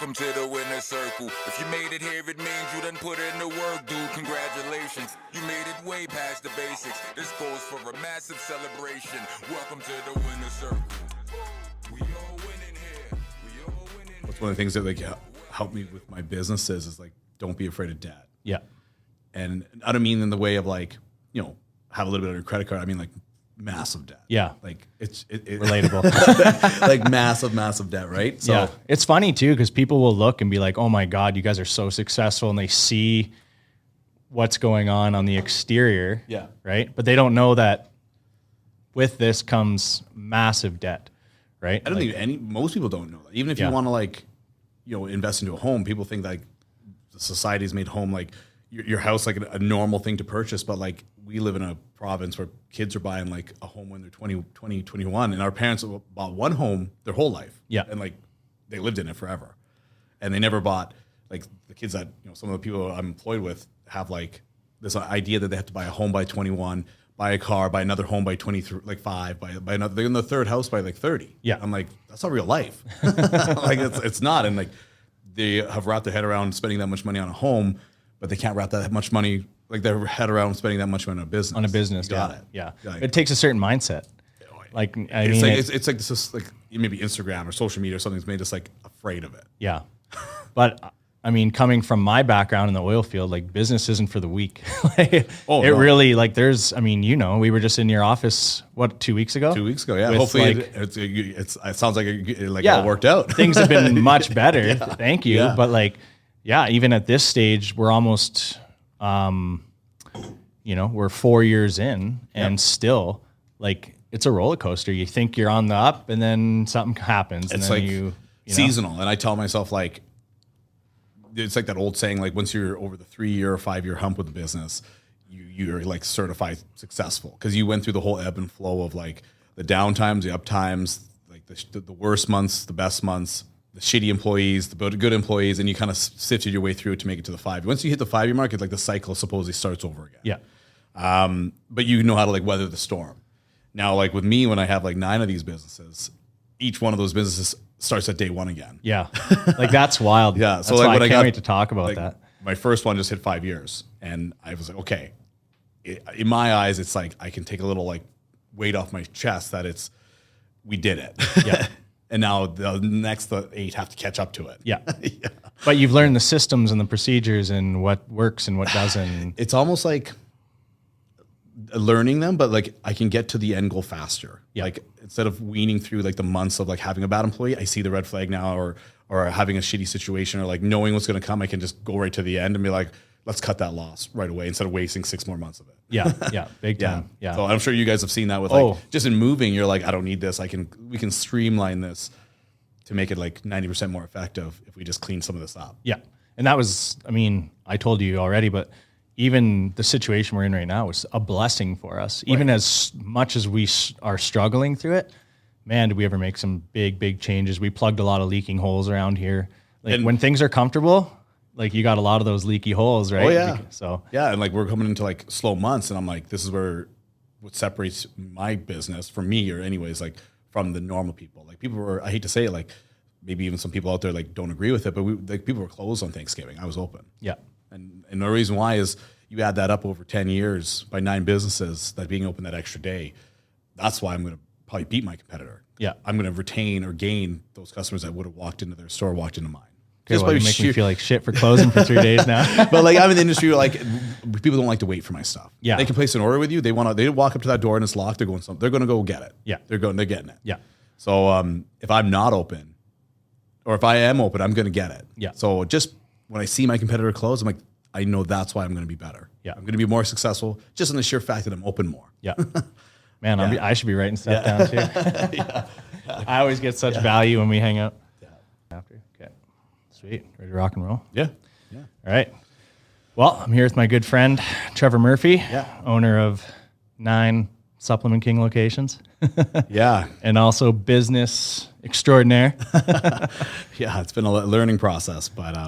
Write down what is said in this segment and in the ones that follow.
Welcome to the winner's circle. If you made it here, it means you done put in the work, dude. Congratulations. You made it way past the basics. This goes for a massive celebration. Welcome to the winner's circle. We all winning here. We all winning. That's one of the things that like helped me with my businesses is like, don't be afraid of debt. Yeah. And I don't mean in the way of like, have a little bit on your credit card. I mean like massive debt. Yeah. Like it's relatable. like massive debt, right? So yeah. It's funny too, because people will look and be like, oh my God, you guys are so successful. And they see what's going on the exterior. Yeah. Right. But they don't know that with this comes massive debt. Right. I don't think most people don't know that. Even if you want to like, invest into a home, people think like the society's made home like your house like a normal thing to purchase. But like we live in a province where kids are buying like a home when they're 20, 21. And our parents bought one home their whole life. Yeah. And like they lived in it forever. And they never bought like the kids that, some of the people I'm employed with have like this idea that they have to buy a home by 21, buy a car, buy another home by 23, like 5, buy another, they're in the third house by like 30. Yeah. I'm like, that's not real life. Like it's not. And like they have wrapped their head around spending that much money on a home, but they can't wrap that much money, like their head around spending that much money on a business. On a business. You got it. Yeah. Like, it takes a certain mindset. Like, it's like this is like maybe Instagram or social media or something's made us like afraid of it. Yeah. But I mean, coming from my background in the oil field, like business isn't for the weak. Really like there's, we were just in your office, 2 weeks ago? 2 weeks ago, yeah. Hopefully it sounds like it all worked out. Things have been much better. Thank you. Yeah. But like, even at this stage, we're almost, we're 4 years in and still like it's a roller coaster. You think you're on the up and then something happens. It's and then like you seasonal. And I tell myself like, it's like that old saying, like once you're over the 3-year or 5-year hump with the business, you're like certified successful because you went through the whole ebb and flow of like the down times, the up times, like the worst months, the best months, the shitty employees, the good employees, and you kind of sifted your way through it to make it to the 5. Once you hit the 5-year mark, it's like the cycle supposedly starts over again. Yeah. But you know how to like weather the storm. Now, like with me, when I have like 9 of these businesses, each one of those businesses starts at day 1 again. Yeah. Like that's wild. Yeah. That's so like why when I can't wait to talk about that. My first one just hit 5 years and I was like, okay, in my eyes, it's like, I can take a little like weight off my chest that we did it. Yeah. And now the next 8 have to catch up to it. Yeah. Yeah. But you've learned the systems and the procedures and what works and what doesn't. It's almost like learning them, but like I can get to the end goal faster. Yeah. Like instead of weaning through like the months of like having a bad employee, I see the red flag now or having a shitty situation or like knowing what's going to come. I can just go right to the end and be like, let's cut that loss right away instead of wasting 6 more months of it. Yeah. Yeah. Big time. Yeah. So I'm sure you guys have seen that with like just in moving, you're like, I don't need this. We can streamline this to make it like 90% more effective if we just clean some of this up. Yeah. And that was, I told you already, but even the situation we're in right now is a blessing for us. Right. Even as much as we are struggling through it, man, did we ever make some big changes. We plugged a lot of leaking holes around here. Like when things are comfortable, like you got a lot of those leaky holes, right? Oh yeah. So yeah. And like we're coming into like slow months and I'm like, this is what separates my business from me or anyways, like from the normal people. Like I hate to say it, like maybe even some people out there like don't agree with it, but people were closed on Thanksgiving. I was open. Yeah. And the reason why is you add that up over 10 years by 9 businesses, that being open that extra day, that's why I'm going to probably beat my competitor. Yeah. I'm going to retain or gain those customers that would have walked into their store, walked into mine. Okay, well, you make me feel like shit for closing for 3 days now. But like I'm in the industry where like people don't like to wait for my stuff. Yeah. They can place an order with you. They walk up to that door and it's locked. They're going to go get it. Yeah. They're getting it. Yeah. So if I'm not open or if I am open, I'm going to get it. Yeah. So just when I see my competitor close, I'm like, I know that's why I'm going to be better. Yeah. I'm going to be more successful just in the sheer fact that I'm open more. Yeah. Man, I should be writing stuff down too. Yeah. I always get such value when we hang out. Yeah. After. Okay. Sweet. Ready to rock and roll? Yeah. Yeah. All right. Well, I'm here with my good friend, Trevor Murphy, owner of 9 Supplement King locations. Yeah. And also business extraordinaire. Yeah. It's been a learning process, but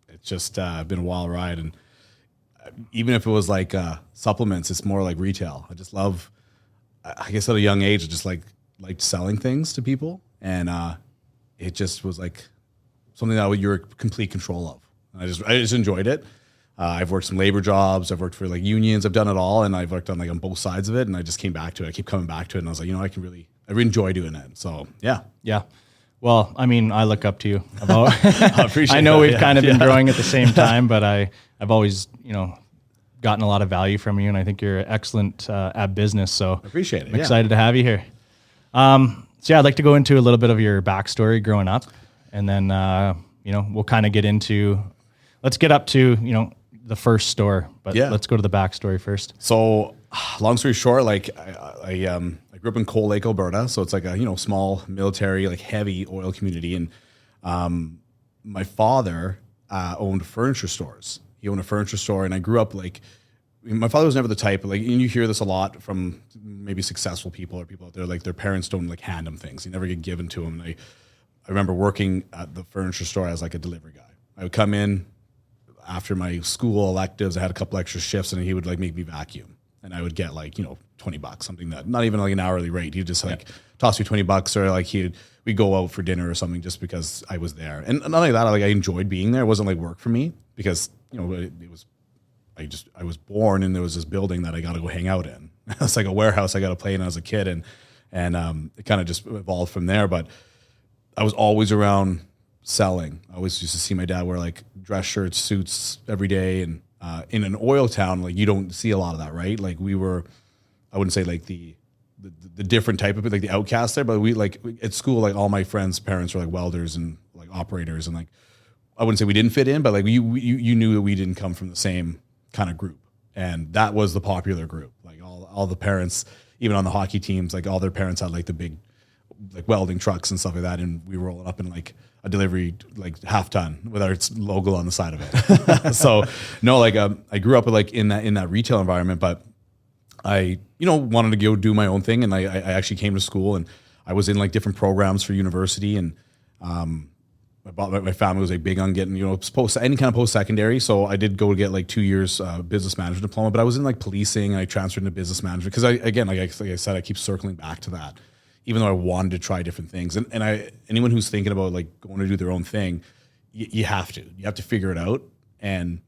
it's just been a wild ride. And even if it was like supplements, it's more like retail. I just love, I guess at a young age, I just liked selling things to people. And it just was like something that you're in complete control of. I just enjoyed it. I've worked some labor jobs. I've worked for like unions. I've done it all, and I've worked on like on both sides of it. And I just came back to it. I keep coming back to it, and I was like, I really enjoy doing it. So yeah. Well, I mean, I look up to you. I appreciate. I know that. we've kind of been growing at the same time, but I've always gotten a lot of value from you, and I think you're excellent at business. So I appreciate it. I'm excited to have you here. So I'd like to go into a little bit of your backstory growing up, and then we'll kind of get into. Let's get up to the first store, but let's go to the backstory first. So, long story short, like I grew up in Cold Lake, Alberta, so it's like a small military, like heavy oil community, and my father owned furniture stores. He owned a furniture store, and I grew up like. My father was never the type, like, and you hear this a lot from maybe successful people or people out there, like their parents don't like hand them things. They never get given to them. And I remember working at the furniture store as like a delivery guy. I would come in after my school electives. I had a couple extra shifts, and he would like make me vacuum, and I would get like $20, something that not even like an hourly rate. He'd just like toss me $20, or like we'd go out for dinner or something just because I was there. And not only that, like I enjoyed being there. It wasn't like work for me because it was. I was born, and there was this building that I got to go hang out in. It's like a warehouse I got to play in as a kid, and it kind of just evolved from there. But I was always around selling. I always used to see my dad wear like dress shirts, suits every day, and in an oil town, like you don't see a lot of that, right? Like we were, I wouldn't say like the different type of it, like the outcast there, but we like at school, like all my friends' parents were like welders and like operators, and like I wouldn't say we didn't fit in, but like you knew that we didn't come from the same kind of group, and that was the popular group. Like all the parents, even on the hockey teams, like all their parents had like the big like welding trucks and stuff like that, and we were rolling up in like a delivery like half ton with our logo on the side of it. So no, like I grew up with like in that retail environment, but I wanted to go do my own thing, and I actually came to school, and I was in like different programs for university, and my family was like big on getting, any kind of post-secondary. So I did go get like 2 years business management diploma, but I was in like policing, and I transferred into business management because like I said, I keep circling back to that, even though I wanted to try different things. And anyone who's thinking about like going to do their own thing, you have to figure it out. And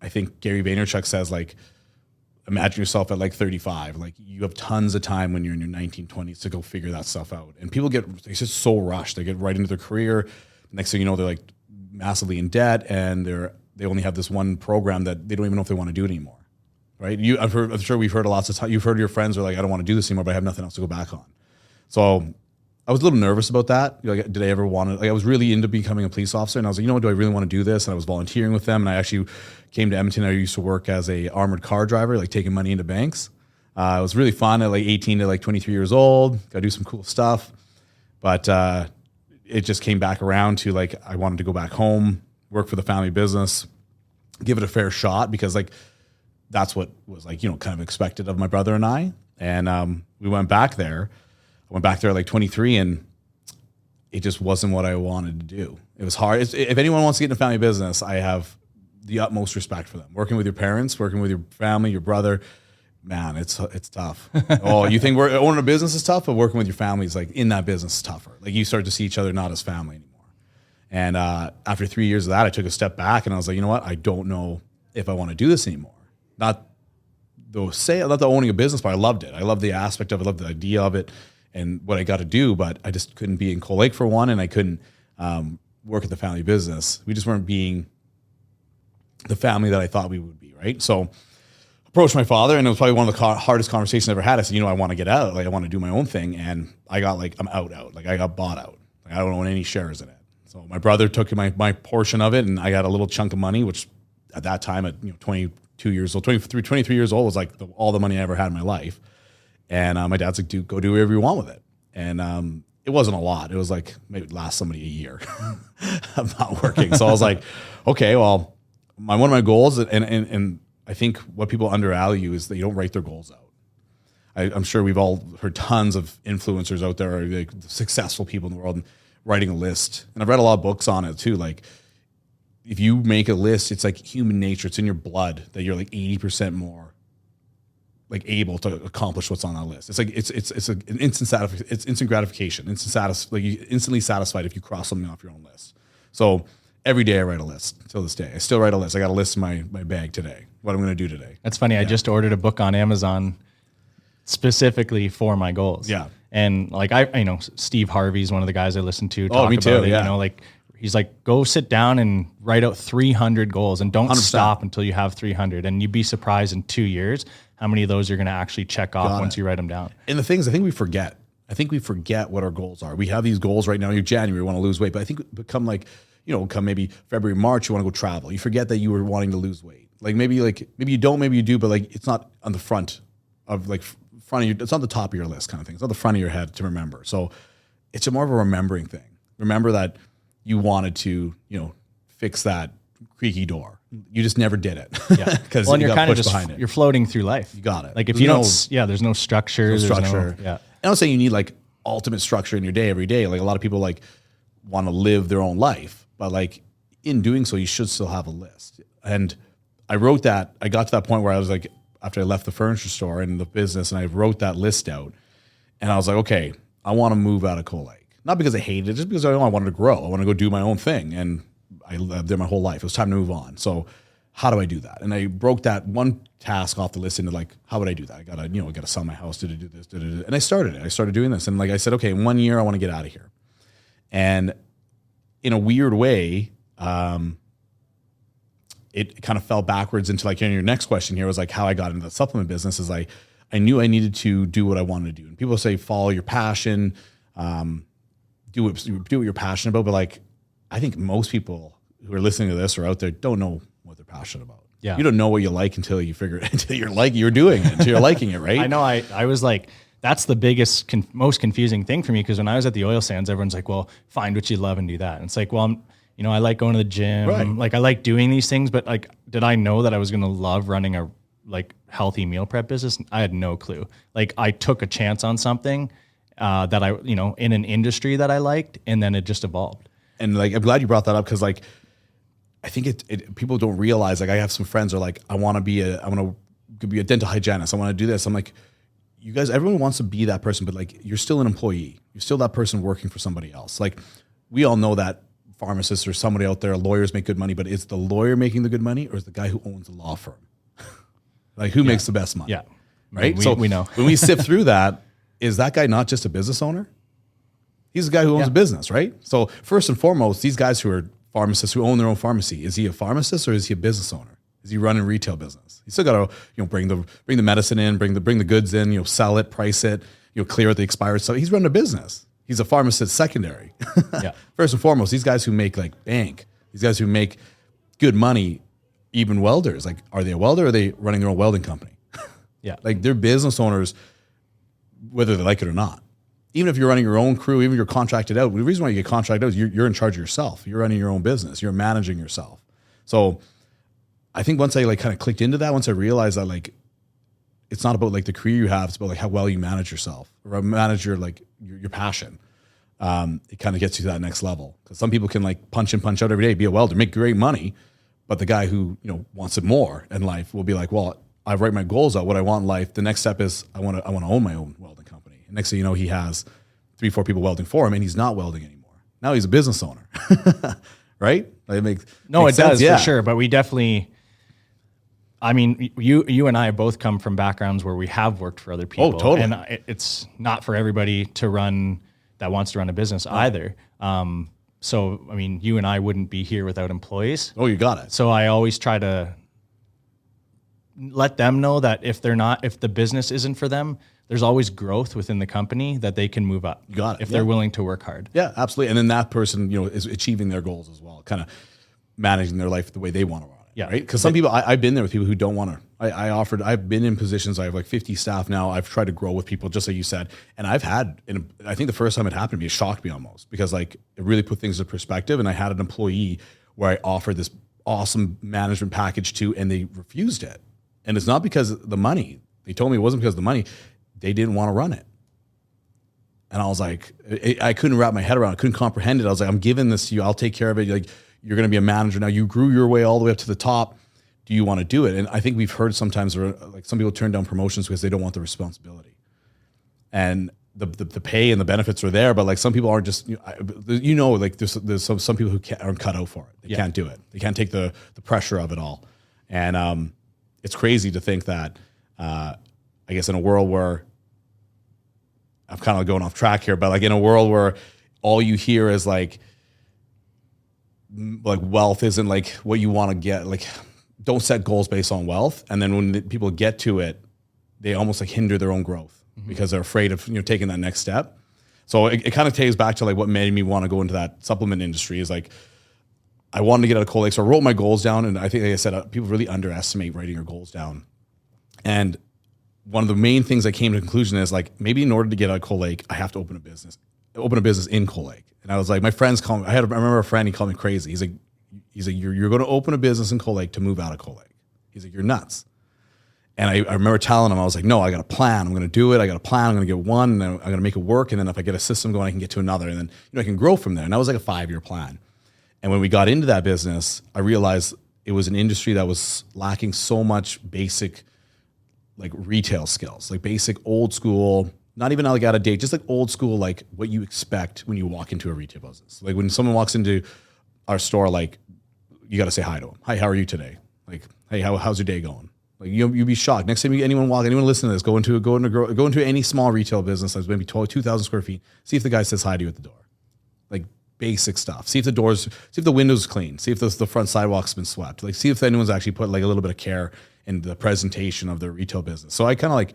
I think Gary Vaynerchuk says like, imagine yourself at like 35. Like you have tons of time when you're in your 1920s to go figure that stuff out. And people they're just so rushed. They get right into their career. Next thing you know, they're like massively in debt, and they only have this one program that they don't even know if they want to do it anymore. Right? I'm sure we've heard lots of time. You've heard your friends are like, I don't want to do this anymore, but I have nothing else to go back on. So I was a little nervous about that. Like, did I ever want to? Like, I was really into becoming a police officer, and I was like, do I really want to do this? And I was volunteering with them, and I actually came to Edmonton. I used to work as a armored car driver, like taking money into banks. It was really fun at like 18 to like 23 years old. Got to do some cool stuff, but it just came back around to like I wanted to go back home, work for the family business, give it a fair shot, because like that's what was like kind of expected of my brother and I. And we went back there. I went back there at like 23, and it just wasn't what I wanted to do. It was hard. If anyone wants to get into family business, I have the utmost respect for them. Working with your parents, working with your family, your brother, man, it's tough. Oh, you think owning a business is tough, but working with your family is like in that business is tougher. Like you start to see each other not as family anymore. And after 3 years of that, I took a step back, and I was like, you know what? I don't know if I want to do this anymore. Not the owning a business, but I loved it. I loved the aspect of it. I loved the idea of it and what I got to do, but I just couldn't be in Cold Lake for one, and I couldn't work at the family business. We just weren't being the family that I thought we would be, right? So approached my father, and it was probably one of the hardest conversations I ever had. I said, I want to get out. Like, I want to do my own thing. And I got like, I'm out. Like I got bought out. Like, I don't own any shares in it. So my brother took my portion of it, and I got a little chunk of money, which at that time at 22 years old, 23 years old was like all the money I ever had in my life. And my dad's like, go do whatever you want with it. And it wasn't a lot. It was like maybe last somebody a year of not working. So I was like, okay, well, one of my goals, and I think what people undervalue is they don't write their goals out. I'm sure we've all heard tons of influencers out there, like successful people in the world, and writing a list. And I've read a lot of books on it too. Like if you make a list, it's like human nature. It's in your blood that you're like 80% more like able to accomplish what's on that list. It's like it's an instant gratification, like you instantly satisfied if you cross something off your own list. So every day I write a list till this day. I still write a list. I got a list in my bag today. What I'm going to do today. That's funny. I just ordered a book on Amazon specifically for my goals. Yeah. And like Steve Harvey's one of the guys I listen to talk me about too, it. yeah. You know, like he's like, go sit down and write out 300 goals and don't 100%. stop until you have 300. And you'd be surprised in 2 years how many of those you're going to actually check off once you write them down. And the thing is, I think we forget what our goals are. We have these goals right now. You're January, we want to lose weight, but I think come maybe February, March, you want to go travel. You forget that you were wanting to lose weight. Maybe you don't, maybe you do, but like it's not on the front of like front of your, it's on the top of your list kind of thing. It's on the front of your head to remember. So it's more of a remembering thing. Remember that you wanted to, fix that creaky door. You just never did it. Yeah. Because well, and you're kind of just, behind it. you're floating through life. You got it. Like if There's you no- don't, there's no structure. no structure. Yeah. I'm not saying you need like ultimate structure in your day every day. Like a lot of people like want to live their own life, but like in doing so, you should still have a list. And I wrote that. I got to that point where I was like, after I left the furniture store and the business, and I wrote that list out, and I was like, okay, I want to move out of Cold Lake. Not because I hated it, just because I wanted to grow. I want to go do my own thing, and I lived there my whole life. It was time to move on. So how do I do that? And I broke that one task off the list into like, how would I do that? I gotta sell my house to do this, and I started it. I started doing this, and like I said, okay, in 1 year I want to get out of here. And in a weird way, it kind of fell backwards into like your next question here was like how I got into the supplement business is I knew I needed to do what I wanted to do. And people say follow your passion, do what you're passionate about. But like I think most people who are listening to this or out there don't know what they're passionate about. Yeah. You don't know what you like until you figure it, until you're doing it, until you're liking it, right? I know. I was like, that's the biggest, most confusing thing for me. Because when I was at the oil sands, everyone's like, well, find what you love and do that. And it's like, well, I like going to the gym. Right. Like I like doing these things, but like, did I know that I was going to love running a like healthy meal prep business? I had no clue. Like I took a chance on something that I, in an industry that I liked, and then it just evolved. And like, I'm glad you brought that up. Cause like, I think people don't realize, like I have some friends who are like, I want to be a dental hygienist. I want to do this. I'm like, you guys, everyone wants to be that person, but like, you're still an employee. You're still that person working for somebody else. Like we all know that pharmacists or somebody out there, lawyers make good money, but is the lawyer making the good money or is the guy who owns the law firm? Like who makes the best money? Yeah. Right. We know. When we sift through that, is that guy not just a business owner? He's the guy who owns a business, right? So first and foremost, these guys who are pharmacists who own their own pharmacy, is he a pharmacist or is he a business owner? Is he running retail business? He's still got to bring the medicine in, bring the goods in, sell it, price it, clear out the expired stuff. He's running a business. He's a pharmacist secondary. Yeah. First and foremost, these guys who make like bank, these guys who make good money, even welders, like are they a welder or are they running their own welding company? Yeah. Like they're business owners, whether they like it or not. Even if you're running your own crew, even if you're contracted out, the reason why you get contracted out is you're in charge of yourself. You're running your own business. You're managing yourself. So I think once I like kind of clicked into that, once I realized that like, it's not about like the career you have, it's about like how well you manage yourself or manage your like your passion. It kind of gets you to that next level. Because some people can like punch in, punch out every day, be a welder, make great money. But the guy who, wants it more in life will be like, well, I write my goals out, what I want in life. The next step is I want to own my own welding company. And next thing you know, he has 3-4 people welding for him and he's not welding anymore. Now he's a business owner. Right? Like it makes it sense. does Yeah. for sure. But we definitely, I mean, you and I both come from backgrounds where we have worked for other people. Oh, totally. And it's not for everybody that wants to run a business either. So, I mean, you and I wouldn't be here without employees. Oh, you got it. So I always try to let them know that if the business isn't for them, there's always growth within the company that they can move up. You got it. If they're willing to work hard. Yeah, absolutely. And then that person, is achieving their goals as well, kind of managing their life the way they want to run it. Yeah. Right. Because some people, I've been there with people who don't want to. I've been in positions. I have like 50 staff now. I've tried to grow with people, just like you said. And I think the first time it happened to me, it shocked me almost because like it really put things into perspective. And I had an employee where I offered this awesome management package to, and they refused it. And it's not because of the money. They told me it wasn't because of the money. They didn't want to run it. And I was like, I couldn't wrap my head around it. I couldn't comprehend it. I was like, I'm giving this to you. I'll take care of it. Like, you're going to be a manager now. You grew your way all the way up to the top. do you want to do it? And I think we've heard sometimes where, like, some people turn down promotions because they don't want the responsibility. And the pay and the benefits are there, but like some people aren't just, like there's some people who aren't cut out for it. They can't do it. They can't take the pressure of it all. And it's crazy to think that, I guess in a world where, I'm kind of going off track here, but like in a world where all you hear is like wealth isn't like what you want to get, like don't set goals based on wealth. And then when people get to it, they almost like hinder their own growth because they're afraid of taking that next step. So it kind of takes back to like what made me want to go into that supplement industry is like, I wanted to get out of Cold Lake. So I wrote my goals down, and I think, like I said, people really underestimate writing your goals down. And one of the main things I came to the conclusion is like, maybe in order to get out of Cold Lake, I have to open a business in Cold Lake. And I was like, my friends call me, I remember a friend, he called me crazy. He's like, you're going to open a business in Cold Lake to move out of Cold Lake. He's like, you're nuts. And I remember telling him, I was like, no, I got a plan. I'm going to do it. I got a plan. I'm going to get one, and I'm going to make it work. And then if I get a system going, I can get to another. And then I can grow from there. And that was like a 5-year plan. And when we got into that business, I realized it was an industry that was lacking so much basic like retail skills, like basic old school, not even like out of date, just like old school, like what you expect when you walk into a retail business. Like when someone walks into our store, like you got to say hi to them. Hi, how are you today? Like, hey, how's your day going? Like you'd be shocked. Next time anyone listen to this, go into any small retail business that's maybe 2,000 square feet. See if the guy says hi to you at the door. Like basic stuff. See if the windows clean. See if the front sidewalk's been swept. Like see if anyone's actually put like a little bit of care in the presentation of their retail business. So I kind of like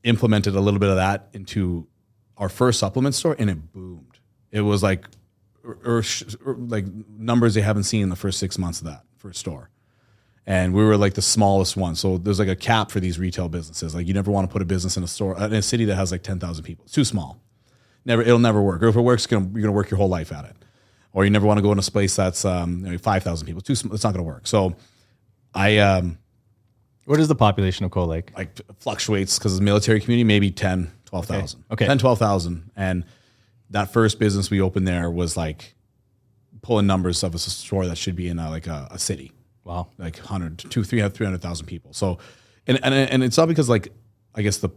implemented a little bit of that into our first supplement store, and it boomed. It was like like numbers they haven't seen in the first 6 months of that first store. And we were like the smallest one. So there's like a cap for these retail businesses. Like you never want to put a business in a store in a city that has like 10,000 people. It's too small. It'll never work. Or if it works, you're gonna work your whole life at it. Or you never want to go in a space that's 5,000 people. It's not gonna work. So what is the population of Cold Lake? Like fluctuates because of the military community, maybe 10, 12,000. Okay. 10, 12,000. And that first business we opened there was like pulling numbers of a store that should be in a city. Wow. Like 300,000 people. So, and it's not because like, I guess the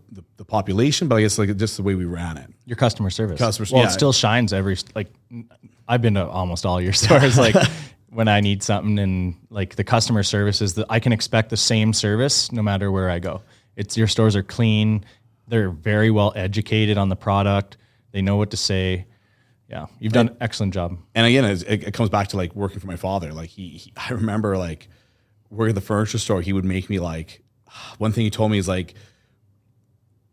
population, but I guess like just the way we ran it. Your customer service. Yeah. It still shines I've been to almost all your stores. Like when I need something, and like the customer service is that I can expect the same service no matter where I go. Your stores are clean. They're very well educated on the product. They know what to say. Yeah, you've done an excellent job. And again, it comes back to like working for my father. Like I remember like working at the furniture store. He would make me like, one thing he told me is like,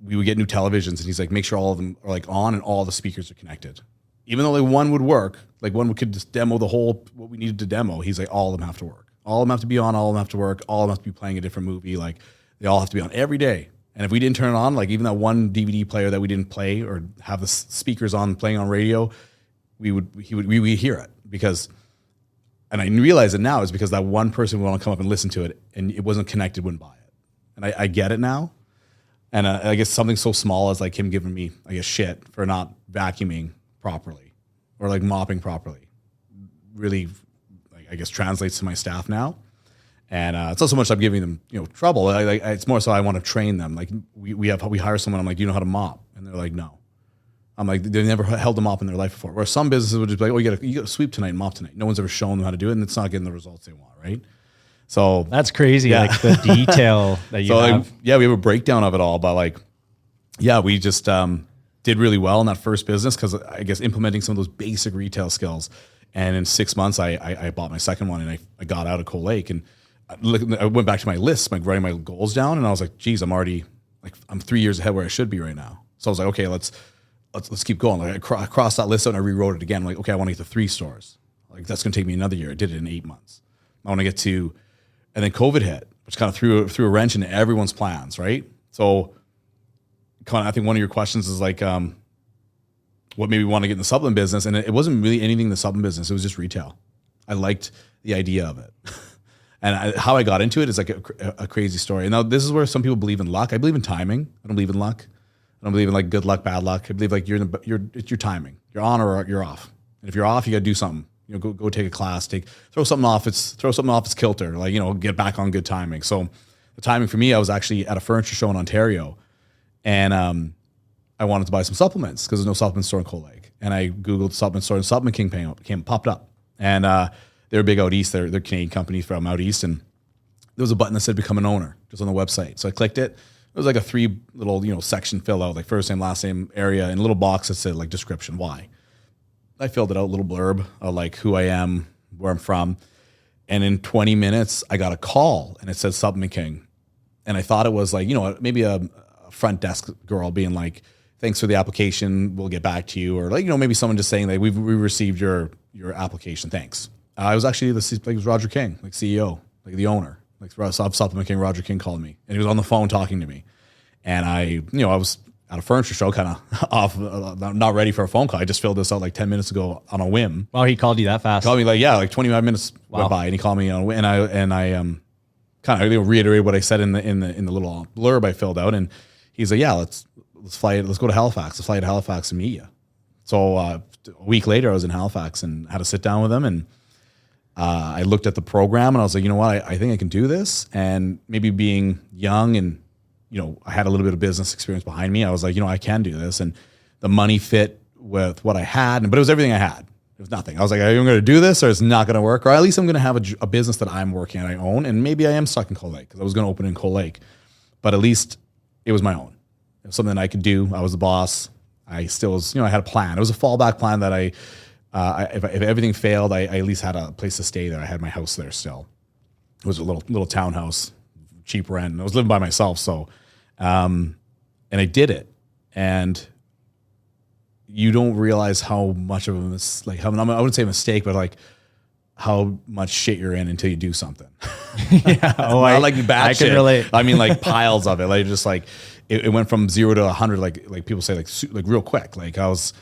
we would get new televisions, and he's like, make sure all of them are like on and all the speakers are connected. Even though like one would work, like one could just demo the whole what we needed to demo. He's like, all of them have to work. All of them have to be on. All of them have to work. All of them have to be playing a different movie. Like they all have to be on every day. And if we didn't turn it on, like even that one DVD player that we didn't play or have the speakers on playing on radio, we would hear it because, and I realize it now is because that one person would want to come up and listen to it, and it wasn't connected, wouldn't buy it. And I get it now. And I guess something so small as like him giving me, I guess, shit for not vacuuming properly or like mopping properly really, like, I guess, translates to my staff now. And it's not so much I'm giving them, trouble. It's more so I want to train them. Like we hire someone. I'm like, do you know how to mop? And they're like, no. I'm like, they've never held a mop in their life before. Where some businesses would just be like, oh, you got to sweep tonight and mop tonight. No one's ever shown them how to do it, and it's not getting the results they want, right? So that's crazy. Yeah. Like the detail that you have. Like, yeah, we have a breakdown of it all, but like, yeah, we just did really well in that first business because I guess implementing some of those basic retail skills. And in 6 months, I bought my second one, and I got out of Cold Lake, and I went back to my list, like writing my goals down, and I was like, geez, I'm 3 years ahead where I should be right now. So I was like, okay, let's keep going. Like I crossed that list out and I rewrote it again. I'm like, okay, I want to get to 3 stores. Like that's going to take me another year. I did it in 8 months. I want to get to, and then COVID hit, which kind of threw a wrench into everyone's plans, right? So I think one of your questions is like, what made me want to get in the supplement business? And it wasn't really anything in the supplement business. It was just retail. I liked the idea of it. And how I got into it is like a crazy story. And now this is where some people believe in luck. I believe in timing. I don't believe in luck. I don't believe in like good luck, bad luck. I believe like it's your timing. You're on or you're off. And if you're off, you got to do something. go take a class, throw something off its kilter, like, get back on good timing. So the timing for me, I was actually at a furniture show in Ontario, and I wanted to buy some supplements because there's no supplement store in Cold Lake. And I Googled supplement store, and Supplement King popped up. And they're big out east. They're Canadian companies from out east. And there was a button that said become an owner just on the website. So I clicked it. It was like a 3 little, section fill out, like first name, last name, area, and a little box that said like description, why. I filled it out, little blurb, like who I am, where I'm from. And in 20 minutes, I got a call, and it said Supplement King. And I thought it was like, maybe a front desk girl being like, thanks for the application, we'll get back to you. Or like, maybe someone just saying like, we received your application, thanks. I was actually it was Roger King, like CEO, like the owner. Like Supplement King, Roger King called me, and he was on the phone talking to me. And I was at a furniture show, kind of off, not ready for a phone call. I just filled this out like 10 minutes ago on a whim. Wow, he called you that fast? Called me like 25 minutes went by, and he called me on a whim. And I kind of reiterated what I said in the little blurb I filled out. And he's like, yeah, let's fly it. Let's go to Halifax. Let's fly to Halifax and meet you. So a week later, I was in Halifax and had to sit down with him, and I looked at the program, and I was like, you know what, I think I can do this. And maybe being young and, I had a little bit of business experience behind me, I was like, I can do this. And the money fit with what I had, but it was everything I had. It was nothing. I was like, I'm going to do this, or it's not going to work, or at least I'm going to have a business that I'm working at, I own. And maybe I am stuck in Cold Lake because I was going to open in Cold Lake, but at least it was my own. It was something I could do. I was the boss. I still was, I had a plan. It was a fallback plan that if everything failed, I at least had a place to stay there. I had my house there still. It was a little townhouse, cheap rent. And I was living by myself. So, and I did it. And you don't realize how much of I wouldn't say a mistake, but like how much shit you're in until you do something. Yeah. Oh, I like bad I shit. can relate. I mean, like piles of it. Like just like it went from 0 to 100. Like people say, like real quick. Like I was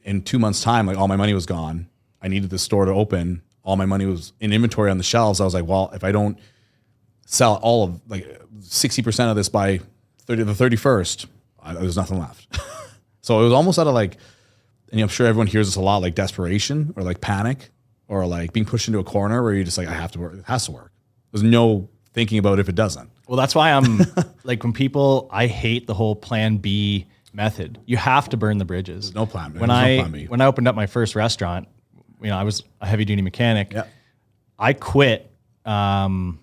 in 2 months' time. Like all my money was gone. I needed the store to open. All my money was in inventory on the shelves. I was like, well, if I don't sell all of like 60% of this by the 31st, there's nothing left. So it was almost out of like, and I'm sure everyone hears this a lot, like desperation or like panic or like being pushed into a corner where you're just like, I have to work. It has to work. There's no thinking about if it doesn't. Well, that's why I'm like, I hate the whole plan B method. You have to burn the bridges. There's no plan. When I opened up my first restaurant, I was a heavy duty mechanic. Yeah. I quit 2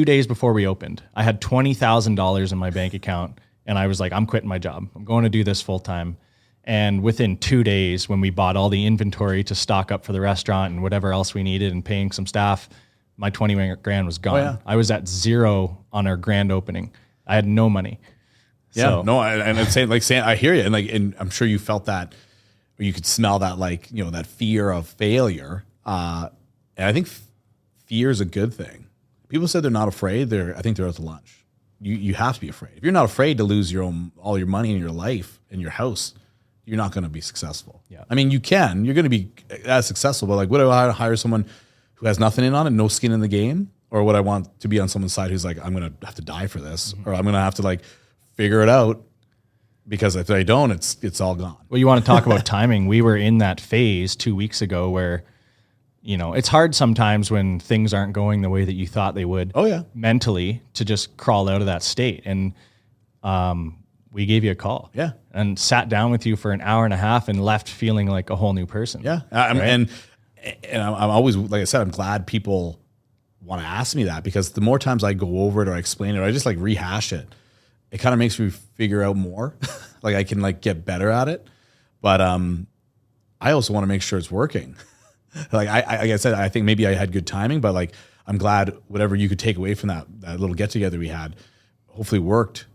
days before we opened. I had $20,000 in my bank account, and I was like, I'm quitting my job. I'm going to do this full time. And within 2 days, when we bought all the inventory to stock up for the restaurant and whatever else we needed and paying some staff, my 20 grand was gone. Oh, yeah. I was at zero on our grand opening. I had no money. Yeah, so. No, and I'm saying, I hear you, and I'm sure you felt that, or you could smell that, like that fear of failure. And I think fear is a good thing. People said they're not afraid. I think they're at the lunch. You have to be afraid. If you're not afraid to lose all your money in your life and your house, you're not going to be successful. Yeah, I mean, you're going to be as successful, but like, would I hire someone who has nothing in on it, no skin in the game, or would I want to be on someone's side who's like, I'm going to have to die for this, or I'm going to have to like figure it out, because if I don't, it's all gone. Well, you want to talk about timing. We were in that phase 2 weeks ago where, it's hard sometimes when things aren't going the way that you thought they would. Oh yeah, mentally, to just crawl out of that state. And we gave you a call. Yeah, and sat down with you for an hour and a half and left feeling like a whole new person. Yeah, and I'm always, like I said, I'm glad people want to ask me that, because the more times I go over it or I explain it or I just like rehash it, it kind of makes me figure out more. Like I can like get better at it, but I also want to make sure it's working. Like I said, I think maybe I had good timing, but like I'm glad whatever you could take away from that little get together we had, hopefully worked.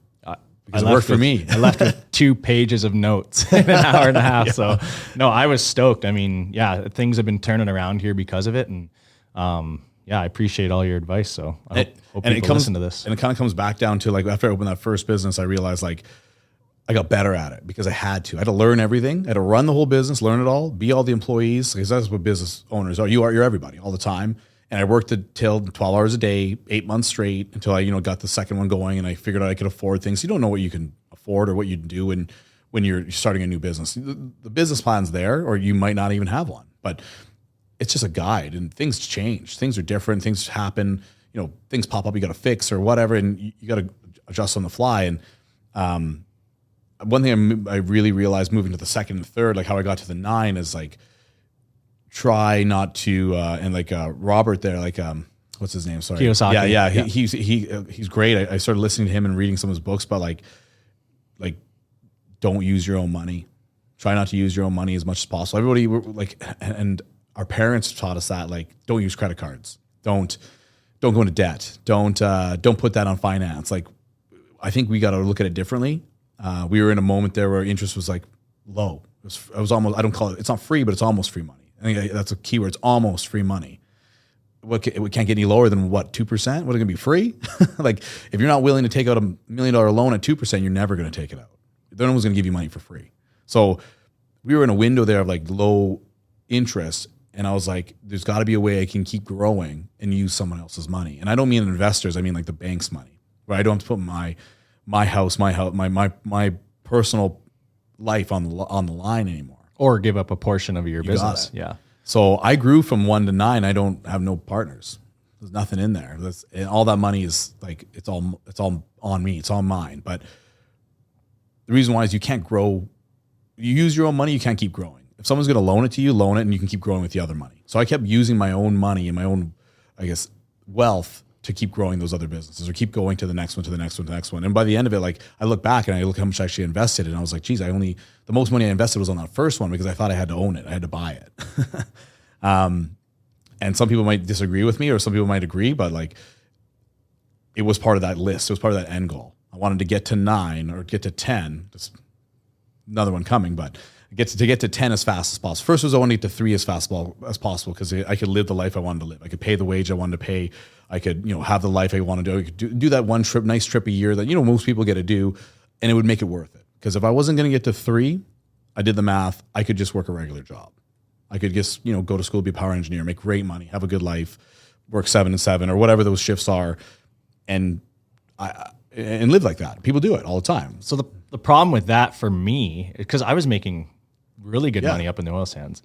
Because it worked for me. I left with 2 pages of notes in an hour and a half. Yeah. So no, I was stoked. I mean, yeah, things have been turning around here because of it, and I appreciate all your advice. So I hope people listen to this. And it kind of comes back down to like, after I opened that first business, I realized like I got better at it because I had to. I had to learn everything. I had to run the whole business, learn it all, be all the employees, because that's what business owners are. You're everybody all the time. And I worked till 12 hours a day, 8 months straight, until I got the second one going, and I figured out I could afford things. You don't know what you can afford or what you do when you're starting a new business. The business plan's there, or you might not even have one. but it's just a guide, and things change. Things are different. Things happen. Things pop up. You got to fix or whatever, and you got to adjust on the fly. And one thing I really realized moving to the second and third, like how I got to the 9, is like try not to. And like Robert there, like what's his name? Sorry, Kiyosaki. Yeah. He's great. I started listening to him and reading some of his books, but like don't use your own money. Try not to use your own money as much as possible. Everybody and our parents taught us that, like, don't use credit cards. Don't go into debt. Don't put that on finance. Like, I think we got to look at it differently. We were in a moment there where interest was like low. It was almost, I don't call it, it's not free, but it's almost free money. I think that's a key word. It's almost free money. It can't get any lower than what, 2%? What, is it going to be free? Like, if you're not willing to take out $1 million loan at 2%, you're never going to take it out. No one's going to give you money for free. So we were in a window there of like low interest. And I was like, there's got to be a way I can keep growing and use someone else's money. And I don't mean investors. I mean like the bank's money, where I don't have to put my house, my personal life on the line anymore. Or give up a portion of your business. Yeah. So I grew from 1 to 9. I don't have no partners. There's nothing in there. And all that money is like, it's all on me. It's all mine. But the reason why is you can't grow. You use your own money, you can't keep growing. If someone's going to loan it to you, loan it, and you can keep growing with the other money. So I kept using my own money and my own, I guess, wealth to keep growing those other businesses, or keep going to the next one, to the next one, to the next one. And by the end of it, like, I look back and I look how much I actually invested, and I was like, geez, the most money I invested was on that first one because I thought I had to own it. I had to buy it. And some people might disagree with me, or some people might agree, but like, it was part of that list. It was part of that end goal. I wanted to get to 9 or get to 10. Just another one coming, but get to 10 as fast as possible. First was I wanted to get to 3 as fast as possible because I could live the life I wanted to live. I could pay the wage I wanted to pay. I could, have the life I wanted to do. I could do that one nice trip a year that, most people get to do, and it would make it worth it. Because if I wasn't going to get to 3, I did the math, I could just work a regular job. I could just, go to school, be a power engineer, make great money, have a good life, work 7 to 7 or whatever those shifts are, and live like that. People do it all the time. So the problem with that for me, because I was making really good money up in the oil sands,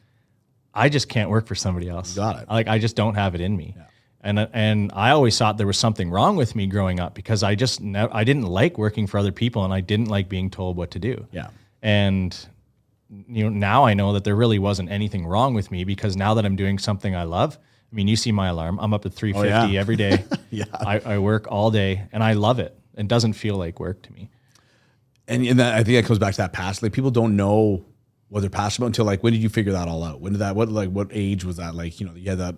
I just can't work for somebody else. You got it. Like, I just don't have it in me. Yeah. And I always thought there was something wrong with me growing up because I didn't like working for other people, and I didn't like being told what to do. Yeah. And now I know that there really wasn't anything wrong with me, because now that I'm doing something I love, I mean, you see my alarm, I'm up at 3:50 every day. Yeah. I work all day and I love it. It doesn't feel like work to me. And that, I think that comes back to that passion. Like, people don't know what they're passionate about until, like, when did you figure that all out? When did that, what age was that? Like, you had that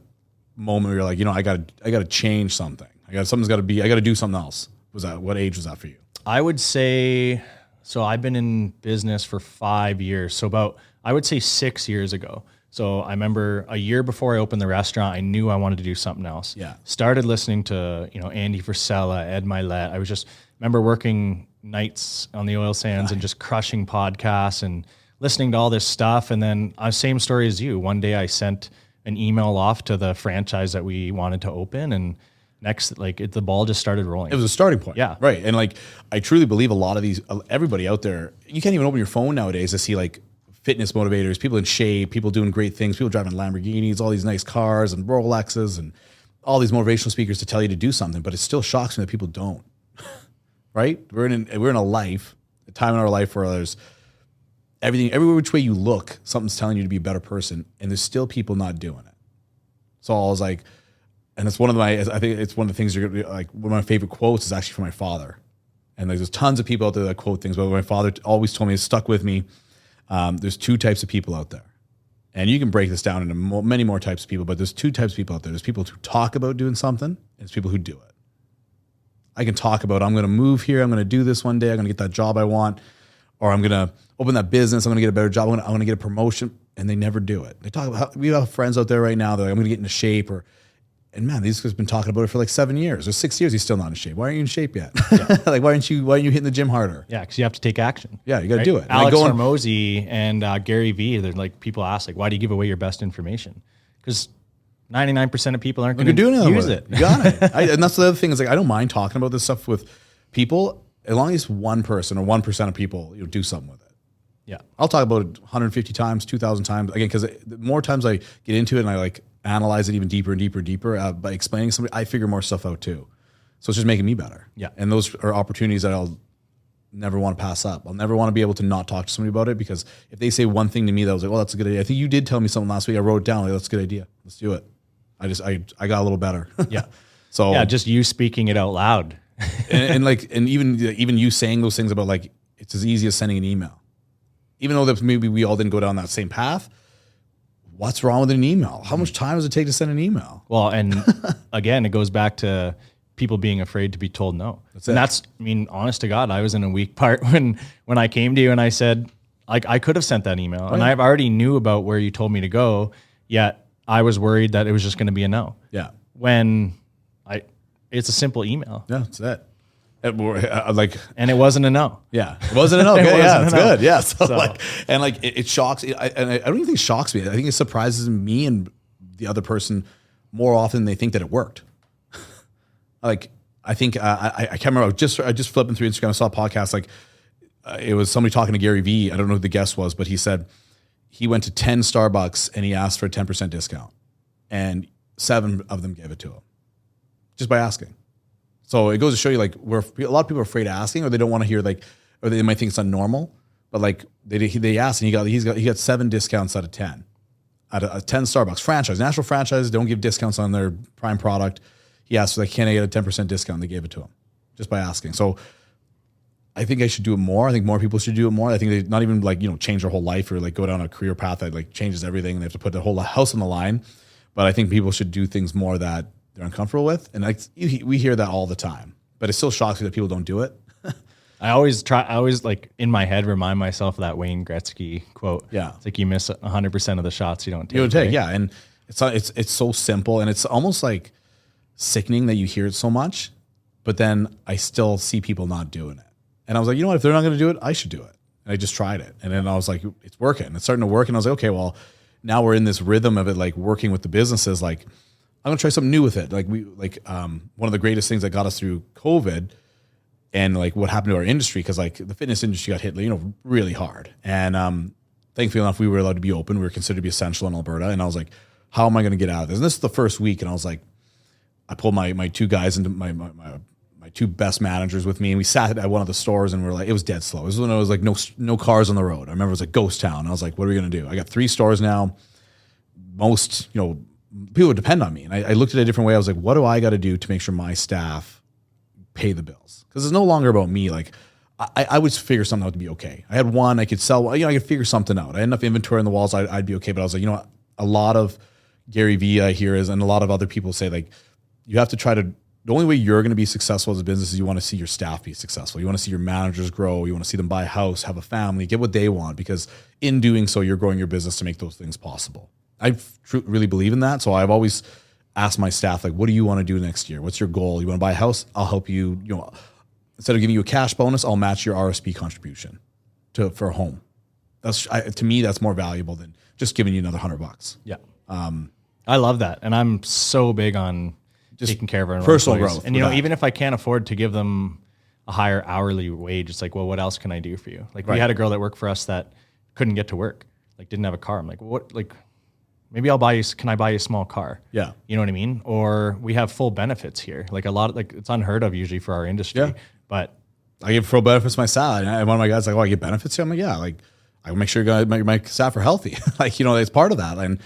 moment where you're like, I got to change something. I got to do something else. What age was that for you? I would say, so I've been in business for 5 years. So I would say 6 years ago. So I remember a year before I opened the restaurant, I knew I wanted to do something else. Yeah. Started listening to, Andy Frisella, Ed Milet. I was just, remember working nights on the oil sands and just crushing podcasts and listening to all this stuff. And then same story as you. One day I sent an email off to the franchise that we wanted to open, and the ball just started rolling. It was a starting point. Yeah. Right. And like, I truly believe a lot of these, everybody out there, you can't even open your phone nowadays to see like fitness motivators, people in shape, people doing great things, people driving Lamborghinis, all these nice cars and Rolexes and all these motivational speakers to tell you to do something. But it still shocks me that people don't. Right? We're in a time in our life where there's every which way you look, something's telling you to be a better person, and there's still people not doing it. So I was like, and it's I think it's one of the things you're gonna be like, one of my favorite quotes is actually from my father. And there's tons of people out there that quote things, but my father always told me, it stuck with me. There's 2 types of people out there. And you can break this down into many more types of people, but there's 2 types of people out there. There's people who talk about doing something, and there's people who do it. I can talk about, I'm going to move here, I'm going to do this one day, I'm going to get that job I want, or I'm going to open that business, I'm going to get a better job, I'm going to get a promotion, and they never do it. They talk about we have friends out there right now, they're like, I'm going to get into shape, and man, these guys have been talking about it for like 7 years or 6 years, he's still not in shape. Why aren't you in shape yet? Yeah. Like, why aren't you hitting the gym harder? Yeah, because you have to take action. Yeah, you got to do it. Alex Hormozy and Gary Vee, they're like, people ask, like, why do you give away your best information? Because 99% of people aren't going to use it. You got it. And that's the other thing is, like, I don't mind talking about this stuff with people as long as one person or 1% of people do something with it. Yeah. I'll talk about it 150 times, 2,000 times again, because the more times I get into it and I like analyze it even deeper and deeper and deeper by explaining to somebody, I figure more stuff out too. So it's just making me better. Yeah. And those are opportunities that I'll never want to pass up. I'll never want to be able to not talk to somebody about it, because if they say one thing to me that was like, well, that's a good idea. I think you did tell me something last week. I wrote it down. Like, that's a good idea. Let's do it. I got a little better. Yeah. So yeah, just you speaking it out loud. and even you saying those things about like, it's as easy as sending an email. Even though that maybe we all didn't go down that same path, what's wrong with an email? How much time does it take to send an email? Well, and again, it goes back to people being afraid to be told no. That's, I mean, honest to God, I was in a weak part when I came to you and I said, like, I could have sent that email, and I've already knew about where you told me to go, yet I was worried that it was just going to be a no. Yeah. When it's a simple email. Yeah, that's it. And it wasn't a no. Yeah, it wasn't a no. Okay, yeah, it's good. Yeah, so. It shocks. I don't even think it shocks me. I think it surprises me and the other person more often than they think that it worked. Like, I think I can't remember. I just flipping through Instagram. I saw a podcast. Like, it was somebody talking to Gary Vee. I don't know who the guest was, but he said he went to 10 Starbucks and he asked for a 10% discount, and 7 of them gave it to him just by asking. So it goes to show you, like, where a lot of people are afraid of asking, or they don't want to hear, like, or they might think it's unnormal. But like they asked, and he got 7 discounts out of 10 at a 10 Starbucks franchise. National franchises don't give discounts on their prime product. He asked, like, can I get a 10% discount? They gave it to him just by asking. So I think I should do it more. I think more people should do it more. I think they not even like, change their whole life or like go down a career path that like changes everything, and they have to put their whole house on the line. But I think people should do things more that they're uncomfortable with. And like we hear that all the time, but it still shocks me that people don't do it. I always like in my head remind myself of that Wayne Gretzky quote. Yeah. It's like you miss 100% of the shots you don't take. You don't take, right? yeah. And it's so simple, and it's almost like sickening that you hear it so much, but then I still see people not doing it. And I was like, you know what, if they're not going to do it, I should do it. And I just tried it. And then I was like, it's working. It's starting to work. And I was like, okay, well, now we're in this rhythm of it, like working with the businesses. Like, I'm going to try something new with it. Like one of the greatest things that got us through COVID and like what happened to our industry, because like the fitness industry got hit, really hard. And thankfully enough, we were allowed to be open. We were considered to be essential in Alberta. And I was like, how am I going to get out of this? And this is the first week. And I was like, I pulled my 2 guys into my 2 best managers with me, and we sat at one of the stores, and we're like, it was dead slow. It was when it was like no cars on the road. I remember it was a ghost town. I was like, what are we going to do? I got 3 stores now. Most, people depend on me. And I looked at it a different way. I was like, what do I got to do to make sure my staff pay the bills? Because it's no longer about me. Like, I would figure something out to be okay. I had one, I could sell, I could figure something out. I had enough inventory on the walls, I'd be okay. But I was like, what? A lot of Gary Vee I hear and a lot of other people say, like, you have to try to, the only way you're going to be successful as a business is you want to see your staff be successful. You want to see your managers grow. You want to see them buy a house, have a family, get what they want, because in doing so, you're growing your business to make those things possible. I really believe in that. So I've always asked my staff, like, what do you want to do next year? What's your goal? You want to buy a house? I'll help you. Instead of giving you a cash bonus, I'll match your RSP contribution for a home. To me, that's more valuable than just giving you another $100. Yeah. I love that. And I'm so big on just taking care of our personal employees. growth. And, even if I can't afford to give them a higher hourly wage, it's like, well, what else can I do for you? Like, we had a girl that worked for us that couldn't get to work, like didn't have a car. I'm like, what, like, maybe can I buy you a small car? Yeah. You know what I mean? Or we have full benefits here. Like it's unheard of usually for our industry, but I give full benefits myself. And one of my guys like, I get benefits here. I'm like, yeah, like I make sure my staff are healthy. Like, it's part of that. And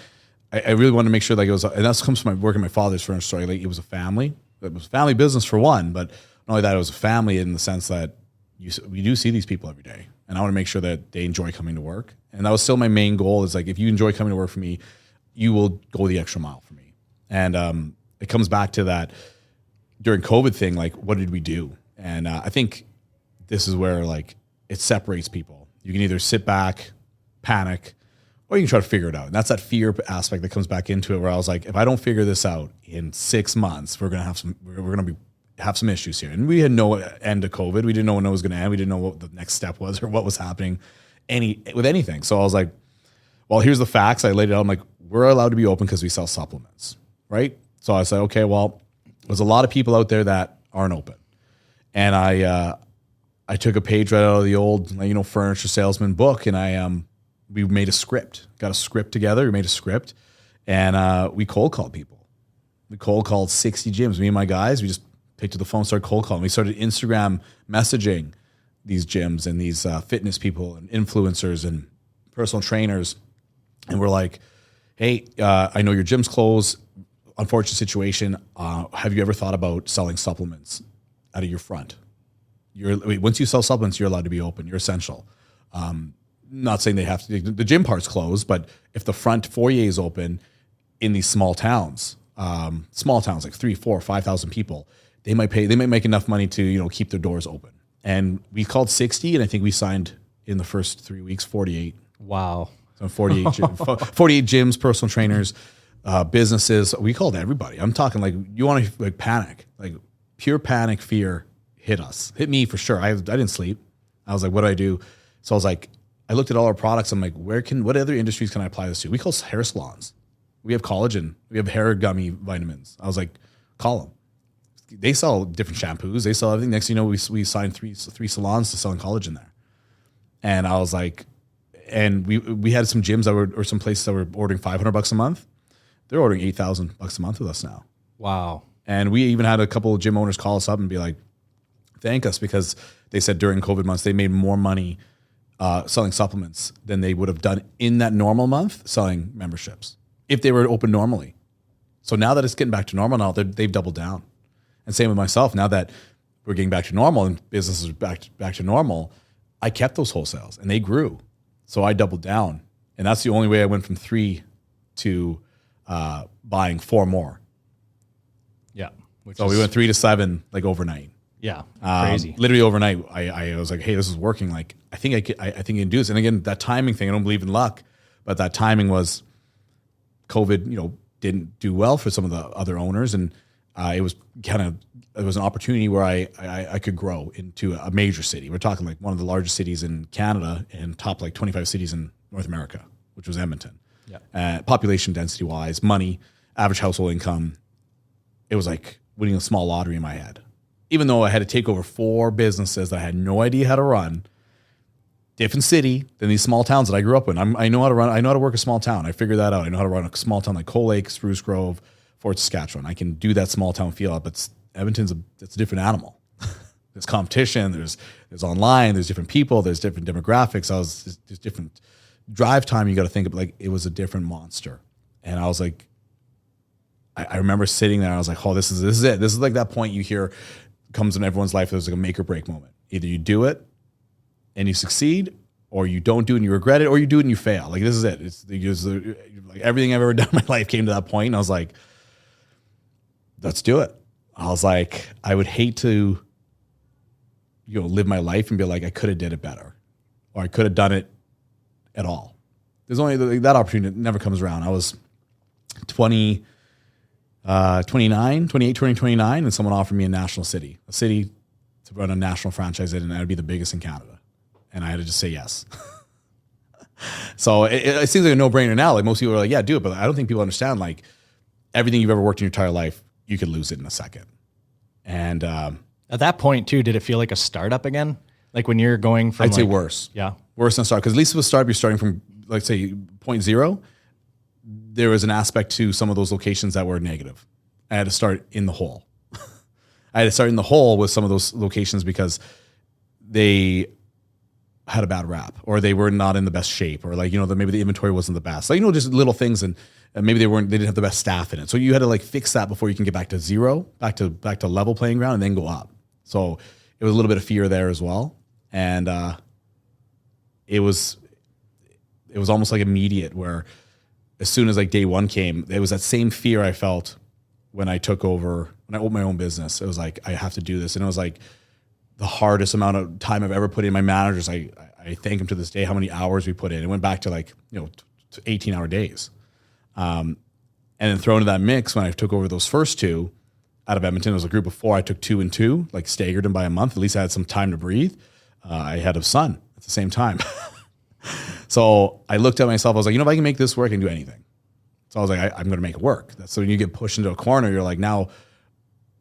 I really wanted to make sure like it was, and that comes from my work in my father's furniture store. Like, it was a family. It was a family business for one, but not only that, it was a family in the sense that we do see these people every day. And I want to make sure that they enjoy coming to work. And that was still my main goal, is like, if you enjoy coming to work for me, you will go the extra mile for me. And it comes back to that during COVID thing, like, what did we do? And I think this is where like it separates people. You can either sit back, panic, or you can try to figure it out. And that's that fear aspect that comes back into it, where I was like, if I don't figure this out in 6 months, we're gonna have some issues here. And we had no end to COVID. We didn't know when it was gonna end. We didn't know what the next step was or what was happening with anything. So I was like, well, here's the facts. I laid it out. I'm like, we're allowed to be open because we sell supplements, right? So I said, okay, well, there's a lot of people out there that aren't open. And I I took a page right out of the old, furniture salesman book, and we made a script, got a script together. We made a script, and we cold called people. We cold called 60 gyms. Me and my guys, we just picked up the phone, started cold calling. We started Instagram messaging these gyms and these fitness people and influencers and personal trainers. And we're like, hey, I know your gym's closed. Unfortunate situation. Have you ever thought about selling supplements out of your front? Once you sell supplements, you're allowed to be open. You're essential. Not saying they have to. The gym part's closed, but if the front foyer is open in these small towns like 3, 4, 5,000 people, they might make enough money to keep their doors open. And we called 60, and I think we signed in the first 3 weeks 48. Wow. So 48 gyms, personal trainers, businesses. We called everybody. I'm talking like you want to like panic, like pure panic, fear hit me for sure. I didn't sleep. I was like, what do I do? So I was like, I looked at all our products. I'm like, what other industries can I apply this to? We call hair salons. We have collagen. We have hair gummy vitamins. I was like, call them. They sell different shampoos. They sell everything. Next thing you know, we signed three salons to selling collagen there. And I was like, and we had some gyms or some places that were ordering $500 a month. They're ordering $8,000 a month with us now. Wow. And we even had a couple of gym owners call us up and be like, thank us, because they said during COVID months, they made more money selling supplements than they would have done in that normal month selling memberships if they were open normally. So now that it's getting back to normal now, they've doubled down. And same with myself. Now that we're getting back to normal and business is back to normal, I kept those wholesales and they grew. So I doubled down. And that's the only way I went from 3 to buying 4 more. Yeah. So we went 3 to 7 like overnight. Yeah. Crazy. Literally overnight, I was like, hey, this is working. Like, I think I can do this. And again, that timing thing, I don't believe in luck, but that timing was COVID, didn't do well for some of the other owners. And it was an opportunity where I could grow into a major city. We're talking like one of the largest cities in Canada and top like 25 cities in North America, which was Edmonton. Yeah. Population density wise, money, average household income. It was like winning a small lottery in my head. Even though I had to take over 4 businesses that I had no idea how to run, different city than these small towns that I grew up in. I know how to run. I know how to work a small town. I figured that out. I know how to run a small town like Coal Lake, Spruce Grove, Fort Saskatchewan. I can do that small town feel, but Edmonton's it's a different animal. There's competition. There's online. There's different people. There's different demographics. There's different drive time. You got to think of like it was a different monster. And I was like, I remember sitting there. I was like, oh, this is it. This is like that point you hear comes in everyone's life. There's like a make or break moment. Either you do it and you succeed, or you don't do it and you regret it, or you do it and you fail. Like this is it. It's like everything I've ever done in my life came to that point, and I was like, let's do it. I was like, I would hate to, live my life and be like, I could have did it better, or I could have done it at all. There's only that opportunity that never comes around. I was 28, 29, and someone offered me a city to run a national franchise in, and that would be the biggest in Canada. And I had to just say yes. So it seems like a no-brainer now. Like most people are like, yeah, do it. But I don't think people understand like everything you've ever worked in your entire life, you could lose it in a second. And at that point too, did it feel like a startup again? Like when you're going from I'd say worse. Yeah. Worse than a startup. Because at least with a startup, you're starting from, like say, 0. There was an aspect to some of those locations that were negative. I had to start in the hole. I had to start in the hole with some of those locations because they had a bad rap, or they were not in the best shape, or like, maybe the inventory wasn't the best. Like, just little things, and maybe they didn't have the best staff in it. So you had to like fix that before you can get back to 0, back to level playing ground, and then go up. So it was a little bit of fear there as well. And it was almost like immediate, where as soon as like day 1 came, it was that same fear I felt when I opened my own business. It was like, I have to do this. And it was like the hardest amount of time I've ever put in. My managers, I thank them to this day, how many hours we put in. It went back to like, to 18-hour days. And then thrown into that mix, when I took over those first 2 out of Edmonton, it was a group of 4. I took 2 and 2, like staggered them by a month. At least I had some time to breathe. I had a son at the same time. So I looked at myself, I was like, if I can make this work, I can do anything. So I was like, I'm going to make it work. So when you get pushed into a corner, you're like, now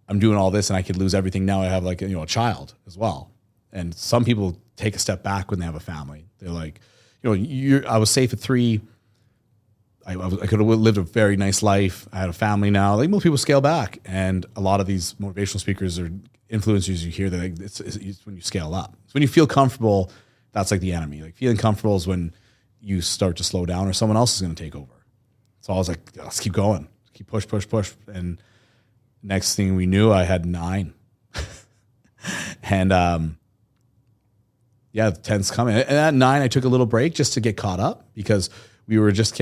I'm doing all this and I could lose everything. Now I have like, a child as well. And some people take a step back when they have a family. They're like, I was safe at 3. I could have lived a very nice life. I had a family now. Like most people scale back, and a lot of these motivational speakers or influencers you hear, that it's when you scale up. So when you feel comfortable, that's like the enemy. Like feeling comfortable is when you start to slow down, or someone else is going to take over. So I was like, let's keep going, keep push, and next thing we knew, I had 9, and the 10's coming. And at 9, I took a little break just to get caught up, because we were just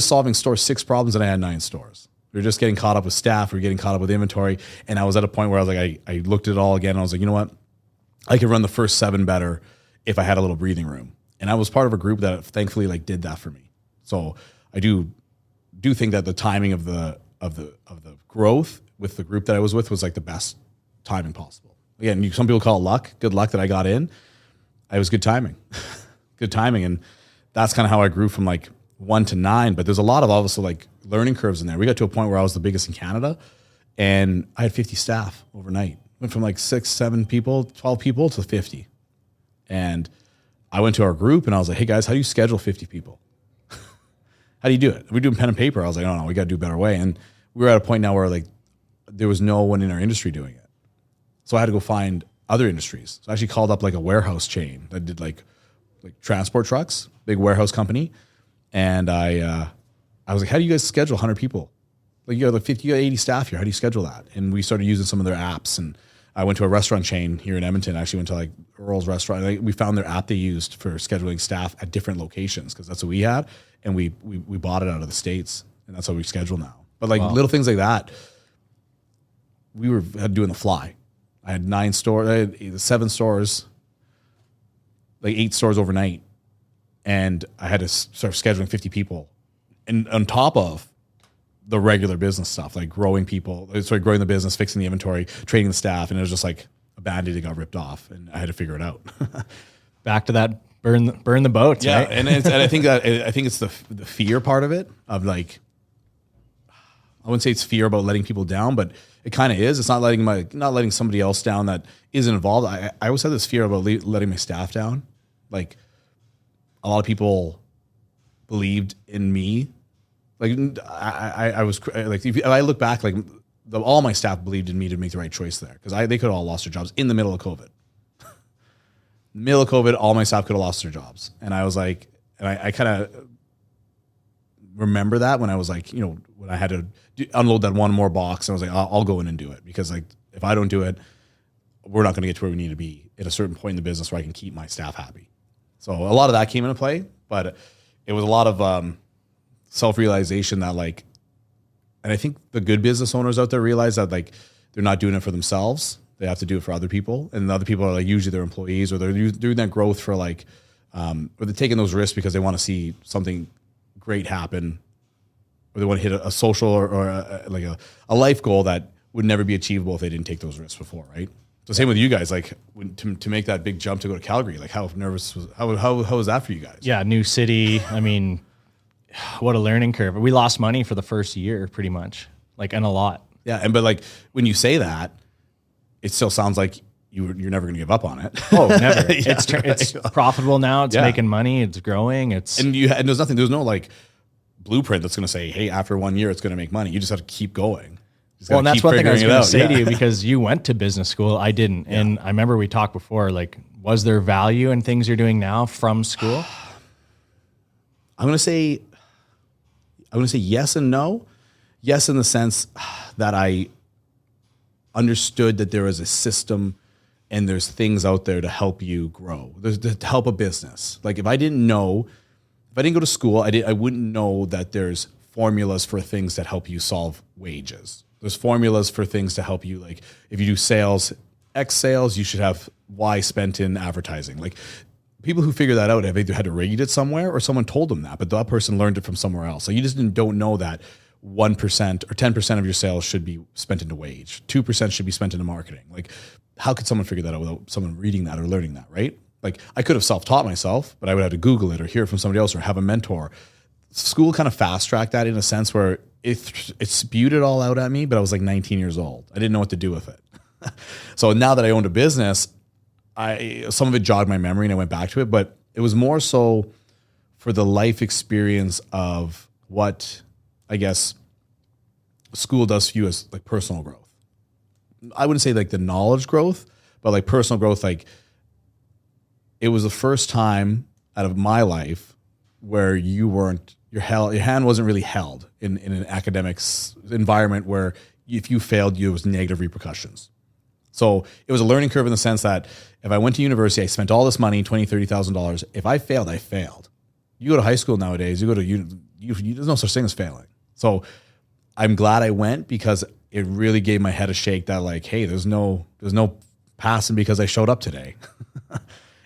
solving store 6 problems, and I had 9 stores. We were just getting caught up with staff. We were getting caught up with inventory. And I was at a point where I was like, I looked at it all again. And I was like, you know what? I could run the first 7 better if I had a little breathing room. And I was part of a group that thankfully like did that for me. So I do think that the timing of the growth with the group that I was with was like the best timing possible. Again, some people call it luck. Good luck that I got in. It was good timing. Good timing. And that's kind of how I grew from like 1 to 9. But there's a lot of obviously like learning curves in there. We got to a point where I was the biggest in Canada, and I had 50 staff overnight. Went from like 6, 7 people, 12 people to 50. And I went to our group and I was like, hey guys, how do you schedule 50 people? How do you do it? We're doing pen and paper. I was like, oh no, we got to do a better way. And we were at a point now where like there was no one in our industry doing it. So I had to go find other industries. So I actually called up like a warehouse chain that did like transport trucks, big warehouse company. And I was like, how do you guys schedule 100 people? Like you have like 50, 80 staff here. How do you schedule that? And we started using some of their apps. And I went to a restaurant chain here in Edmonton. I actually went to like Earl's restaurant. We found their app they used for scheduling staff at different locations, because that's what we had. And we bought it out of the States, and that's how we schedule now. But like little things like that, we were doing the fly. I had 9 stores, I had 7 stores, like 8 stores overnight. And I had to start scheduling 50 people. And on top of the regular business stuff, like growing the business, fixing the inventory, training the staff. And it was just like a Band-Aid that got ripped off, and I had to figure it out. Back to that burn the boats, yeah, right? and I think it's the fear part of it, of like, I wouldn't say it's fear about letting people down, but it kind of is. It's not letting somebody else down that isn't involved. I always had this fear about letting my staff down. Like a lot of people believed in me. Like I was like, if I look back, like all my staff believed in me to make the right choice there, because they could have all lost their jobs in the middle of COVID. Middle of COVID, all my staff could have lost their jobs. And I was like, and I kind of remember that when I was like, when I had to unload that one more box, and I was like, I'll go in and do it, because like if I don't do it, we're not going to get to where we need to be at a certain point in the business where I can keep my staff happy. So a lot of that came into play, but it was a lot of self-realization that like, and I think the good business owners out there realize that like they're not doing it for themselves. They have to do it for other people, and the other people are like usually their employees, or they're doing that growth for like, or they're taking those risks because they want to see something great happen, or they want to hit a social or a life goal that would never be achievable if they didn't take those risks before, right? So same with you guys, like to make that big jump to go to Calgary, like how was that for you guys? Yeah, new city. I mean, what a learning curve. We lost money for the first year, pretty much, like, and a lot. Yeah, but like when you say that, it still sounds like you're never going to give up on it. Oh, never. It's profitable now. It's making money. It's growing. And there's no like blueprint that's going to say, hey, after 1 year, it's going to make money. You just have to keep going. Well, and that's one thing I was going to say to you, because you went to business school. I didn't. Yeah. And I remember we talked before, like, was there value in things you're doing now from school? I'm going to say yes and no. Yes, in the sense that I understood that there is a system and there's things out there to help you grow. There's to help a business. Like if I didn't go to school, I wouldn't know that there's formulas for things that help you solve wages. There's formulas for things to help you. Like if you do sales, X sales, you should have Y spent in advertising. Like people who figure that out have either had to read it somewhere or someone told them that, but that person learned it from somewhere else. So you just don't know that 1% or 10% of your sales should be spent into wage. 2% should be spent into marketing. Like, how could someone figure that out without someone reading that or learning that, right? Like, I could have self-taught myself, but I would have to Google it or hear it from somebody else or have a mentor. School kind of fast-tracked that in a sense where it spewed it all out at me, but I was like 19 years old. I didn't know what to do with it. So now that I owned a business, some of it jogged my memory and I went back to it, but it was more so for the life experience of what I guess school does for you as like personal growth. I wouldn't say like the knowledge growth, but like personal growth. Like it was the first time out of my life where you weren't, your hand wasn't really held in an academics environment where if you failed, there was negative repercussions. So it was a learning curve in the sense that if I went to university, I spent all this money, $20,000, $30,000. If I failed, I failed. You go to high school nowadays, there's no such thing as failing. So I'm glad I went because it really gave my head a shake that like, hey, there's no passing because I showed up today.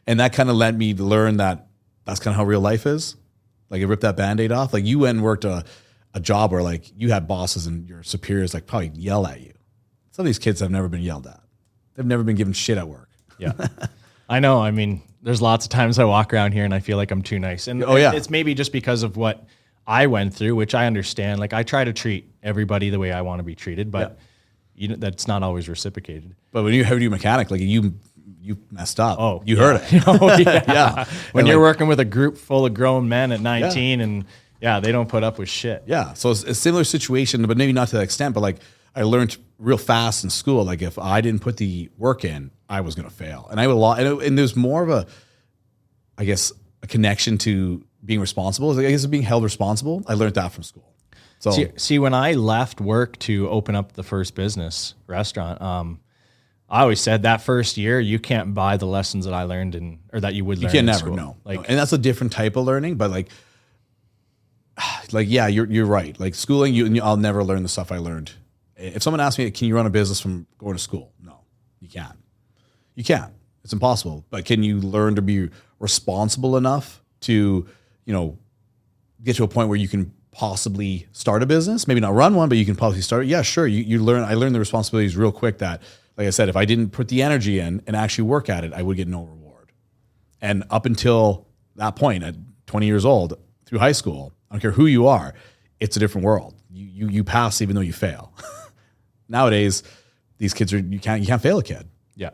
And that kind of led me to learn that that's kind of how real life is. Like it ripped that Band-Aid off. Like you went and worked a job where like you had bosses and your superiors like probably yell at you. Some of these kids have never been yelled at. They've never been given shit at work. Yeah. I know. I mean, there's lots of times I walk around here and I feel like I'm too nice. And it's maybe just because of what I went through, which I understand. Like I try to treat everybody the way I want to be treated, but that's not always reciprocated. But when you have your mechanic, like you messed up. Oh, you heard it. Oh, yeah. Yeah. When you're working with a group full of grown men at 19 and they don't put up with shit. Yeah. So it's a similar situation, but maybe not to that extent, but like I learned real fast in school. Like if I didn't put the work in, I was going to fail. And and there's more of a connection to being responsible. I guess being held responsible. I learned that from school. So see, when I left work to open up the first business restaurant, I always said that first year you can't buy the lessons that I learned or that you would learn. You can in never school. no. Like, and that's a different type of learning. But yeah, you're right. Like schooling, I'll never learn the stuff I learned. If someone asks me, can you run a business from going to school? No, you can't. You can't. It's impossible. But can you learn to be responsible enough to, get to a point where you can possibly start a business? Maybe not run one, but you can possibly start it. Yeah, sure. You learn. I learned the responsibilities real quick that, like I said, if I didn't put the energy in and actually work at it, I would get no reward. And up until that point, at 20 years old, through high school, I don't care who you are, it's a different world. You pass even though you fail. Nowadays, these kids you can't fail a kid. Yeah,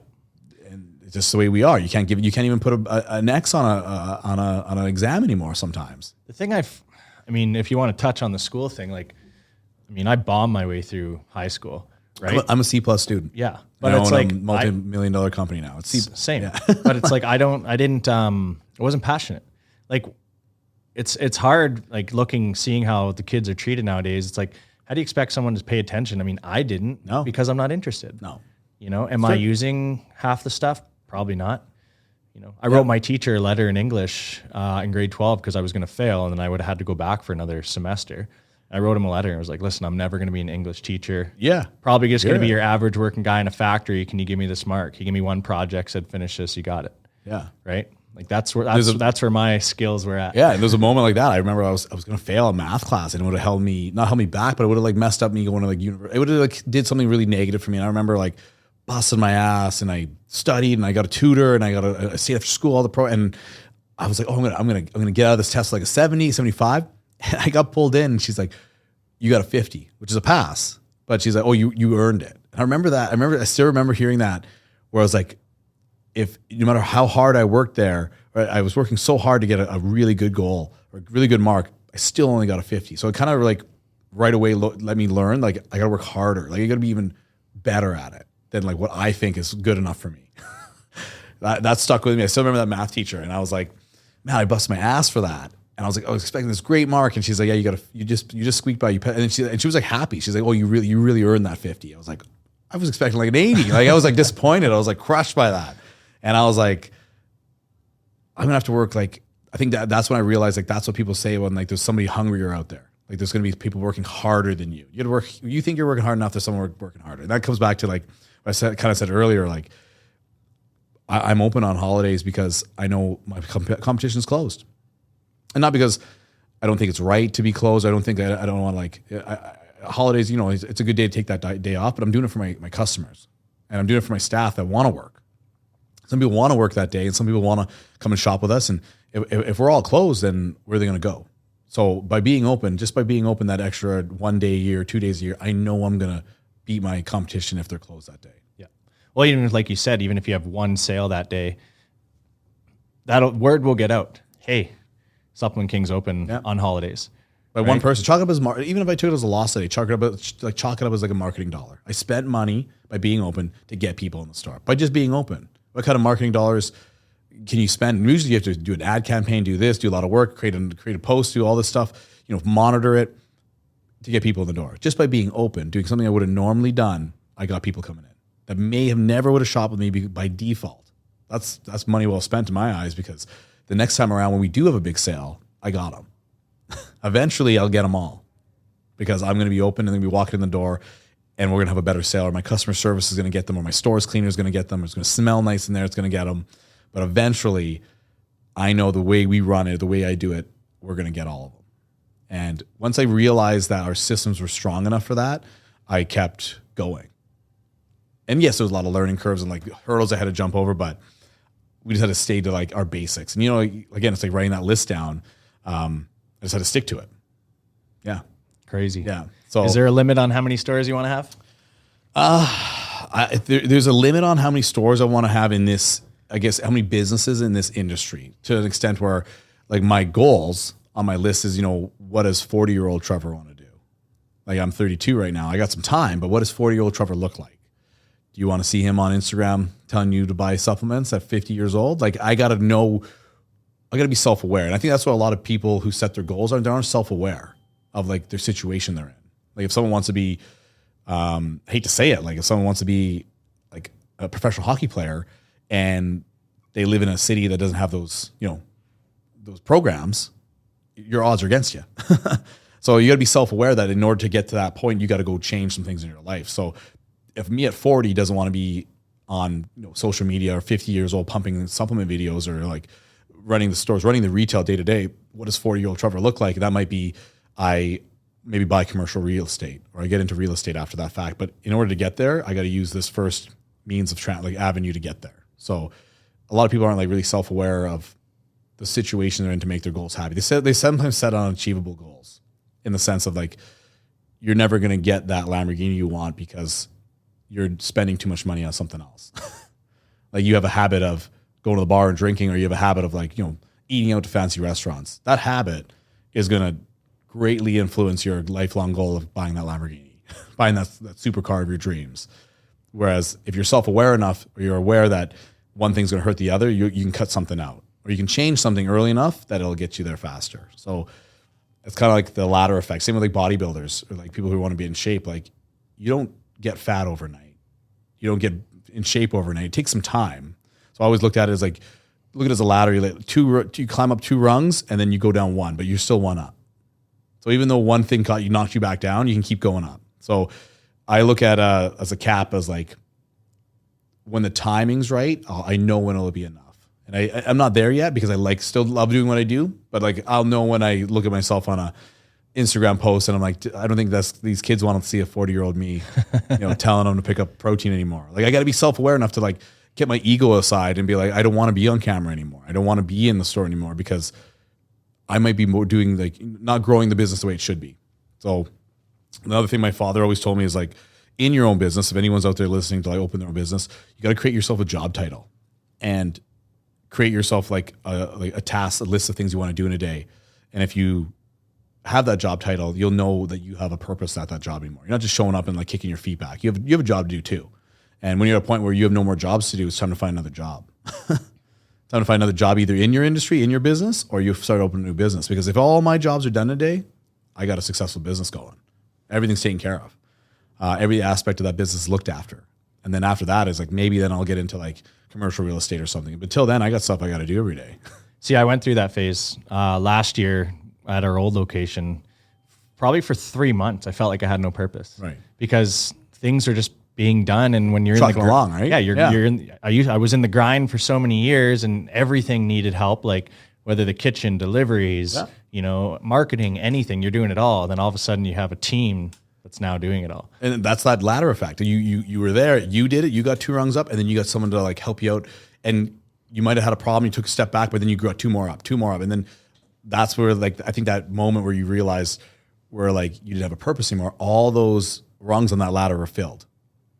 and it's just the way we are. You can't even put an X on an exam anymore. Sometimes the thing I mean, if you want to touch on the school thing, I bombed my way through high school. Right, I'm a C+ student. Yeah, but it's like a multi-million-dollar company now. It's same, yeah. But it's like I wasn't passionate. Like it's hard. Like seeing how the kids are treated nowadays. It's like, how do you expect someone to pay attention? I mean, I didn't because I'm not interested. No. Am I using half the stuff? Probably not. I wrote my teacher a letter in English in grade 12 because I was going to fail, and then I would have had to go back for another semester. I wrote him a letter and I was like, listen, I'm never going to be an English teacher. Yeah. Probably just going to be your average working guy in a factory. Can you give me this mark? He gave me one project, said, finish this, you got it. Yeah. Right? Like that's where my skills were at. Yeah, and there's a moment like that. I remember I was going to fail a math class, and it would have not held me back, but it would have messed up me going to university. It would have did something really negative for me. And I remember busting my ass, and I studied, and I got a tutor, and I got a stayed after school and I was like, oh, I'm gonna get out of this test like a 70, 75. And I got pulled in, and she's like, you got a 50, which is a pass, but she's like, oh, you earned it. And I remember that. I still remember hearing that, where I was like, if no matter how hard I worked there, right, I was working so hard to get a really good goal or a really good mark, I still only got a 50. So it kind of right away let me learn, I got to work harder. I got to be even better at it than what I think is good enough for me. that stuck with me. I still remember that math teacher, and I was like, man, I busted my ass for that. And I was expecting this great mark, and she's like, yeah, you just squeaked by. And she was happy. She's like, oh, you really earned that 50. I was like, I was expecting an 80. I was disappointed. I was crushed by that. And I was like, I'm gonna have to work. I think that's when I realized that's what people say when there's somebody hungrier out there. There's gonna be people working harder than you. You got to work. You think you're working hard enough, there's someone working harder. And that comes back to what I said earlier. I'm open on holidays because I know my competition's closed, and not because I don't think it's right to be closed. I don't think I don't want holidays. It's a good day to take that day off, but I'm doing it for my customers, and I'm doing it for my staff that want to work. Some people want to work that day, and some people want to come and shop with us. And if we're all closed, then where are they going to go? So by being open that extra 1 day a year, 2 days a year, I know I'm going to beat my competition if they're closed that day. Yeah. Well, even like you said, even if you have one sale that day, that word will get out. Hey, Supplement King's open on holidays. By one person, chalk it up as even if I took it as a loss today, chalk it up as like a marketing dollar. I spent money by being open to get people in the store by just being open. What kind of marketing dollars can you spend? Usually, you have to do an ad campaign, do this, do a lot of work, create a post, do all this stuff. Monitor it to get people in the door. Just by being open, doing something I would have normally done, I got people coming in that may have never would have shopped with me by default. That's money well spent in my eyes, because the next time around when we do have a big sale, I got them. Eventually, I'll get them all, because I'm going to be open and then be walking in the door, and we're going to have a better sale, or my customer service is going to get them, or my stores cleaner is going to get them, or it's going to smell nice in there, it's going to get them. But eventually, I know the way we run it, the way I do it, we're going to get all of them. And once I realized that our systems were strong enough for that, I kept going. And yes, there was a lot of learning curves and like hurdles I had to jump over, but we just had to stay to like our basics. And again, it's like writing that list down. I just had to stick to it. Yeah. Crazy. Yeah. So is there a limit on how many stores you want to have? There's a limit on how many stores I want to have in this, I guess, how many businesses in this industry, to an extent where like my goals on my list is, what does 40-year-old Trevor want to do? Like, I'm 32 right now. I got some time, but what does 40-year-old Trevor look like? Do you want to see him on Instagram telling you to buy supplements at 50 years old? Like, I got to know, I got to be self-aware. And I think that's what a lot of people who set their goals are. They aren't self-aware of like their situation they're in. Like, if someone wants to be, I hate to say it, like if someone wants to be like a professional hockey player and they live in a city that doesn't have those, those programs, your odds are against you. So you got to be self-aware that in order to get to that point, you got to go change some things in your life. So if me at 40 doesn't want to be on social media, or 50 years old pumping supplement videos, or like running the stores, running the retail day to day, what does 40-year-old Trevor look like? That might be I maybe buy commercial real estate, or I get into real estate after that fact. But in order to get there, I got to use this first means of avenue to get there. So a lot of people aren't like really self-aware of the situation they're in to make their goals happy. They sometimes set unachievable goals, in the sense of like, you're never going to get that Lamborghini you want because you're spending too much money on something else. Like, you have a habit of going to the bar and drinking, or you have a habit of like, eating out to fancy restaurants. That habit is going to greatly influence your lifelong goal of buying that Lamborghini, buying that supercar of your dreams. Whereas if you're self-aware enough, or you're aware that one thing's going to hurt the other, you can cut something out, or you can change something early enough that it'll get you there faster. So it's kind of like the ladder effect. Same with like bodybuilders, or like people who want to be in shape. Like, you don't get fat overnight. You don't get in shape overnight. It takes some time. So I always looked at it as like, look at it as a ladder. You climb up 2 rungs and then you go down 1, but you're still 1 up. So even though one thing knocked you back down, you can keep going up. So I look at as a cap as like, when the timing's right, I know when it'll be enough. And I'm not there yet, because I still love doing what I do, but like, I'll know when I look at myself on a Instagram post and I'm like, I don't think these kids want to see a 40-year-old me, telling them to pick up protein anymore. Like, I got to be self-aware enough to like get my ego aside and be like, I don't want to be on camera anymore. I don't want to be in the store anymore, because I might be more doing like not growing the business the way it should be. So another thing my father always told me is like, in your own business, if anyone's out there listening to like open their own business, you got to create yourself a job title, and create yourself like a task, a list of things you want to do in a day. And if you have that job title, you'll know that you have a purpose at that job anymore. You're not just showing up and like kicking your feet back. You have a job to do too. And when you're at a point where you have no more jobs to do, it's time to find another job. Time to find another job, either in your industry, in your business, or you start opening a new business. Because if all my jobs are done today, I got a successful business going. Everything's taken care of. Every aspect of that business is looked after. And then after that is like, maybe then I'll get into like commercial real estate or something. But till then, I got stuff I got to do every day. See, I went through that phase last year at our old location. Probably for 3 months, I felt like I had no purpose. Right. Because things are just being done, and when you're trucking in the along, right? Yeah, you're in. I was in the grind for so many years, and everything needed help. Like whether the kitchen, deliveries, marketing, anything. You're doing it all. Then all of a sudden, you have a team that's now doing it all. And that's that ladder effect. You were there, you did it, you got 2 rungs up, and then you got someone to like help you out. And you might have had a problem, you took a step back, but then you got 2 more up, and then that's where like I think that moment where you realize where like you didn't have a purpose anymore, all those rungs on that ladder were filled,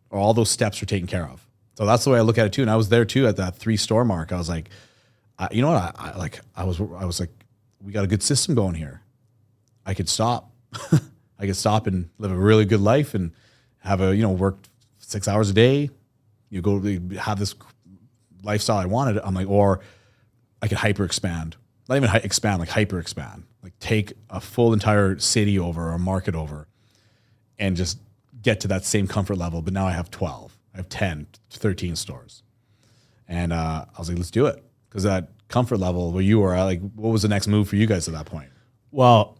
or all those steps were taken care of. It's So that's the way I look at it too. And I was there too at that 3-store mark. I was like, you know what? I was like, we got a good system going here. I could stop. I could stop and live a really good life and have work 6 hours a day. You go have this lifestyle I wanted. I'm like, or I could hyper expand. Not even expand, like hyper expand. Like take a full entire city over or market over and just get to that same comfort level. But now I have 12. I have 10, 13 stores. And I was like, let's do it. Because that comfort level where you were, like, what was the next move for you guys at that point? Well,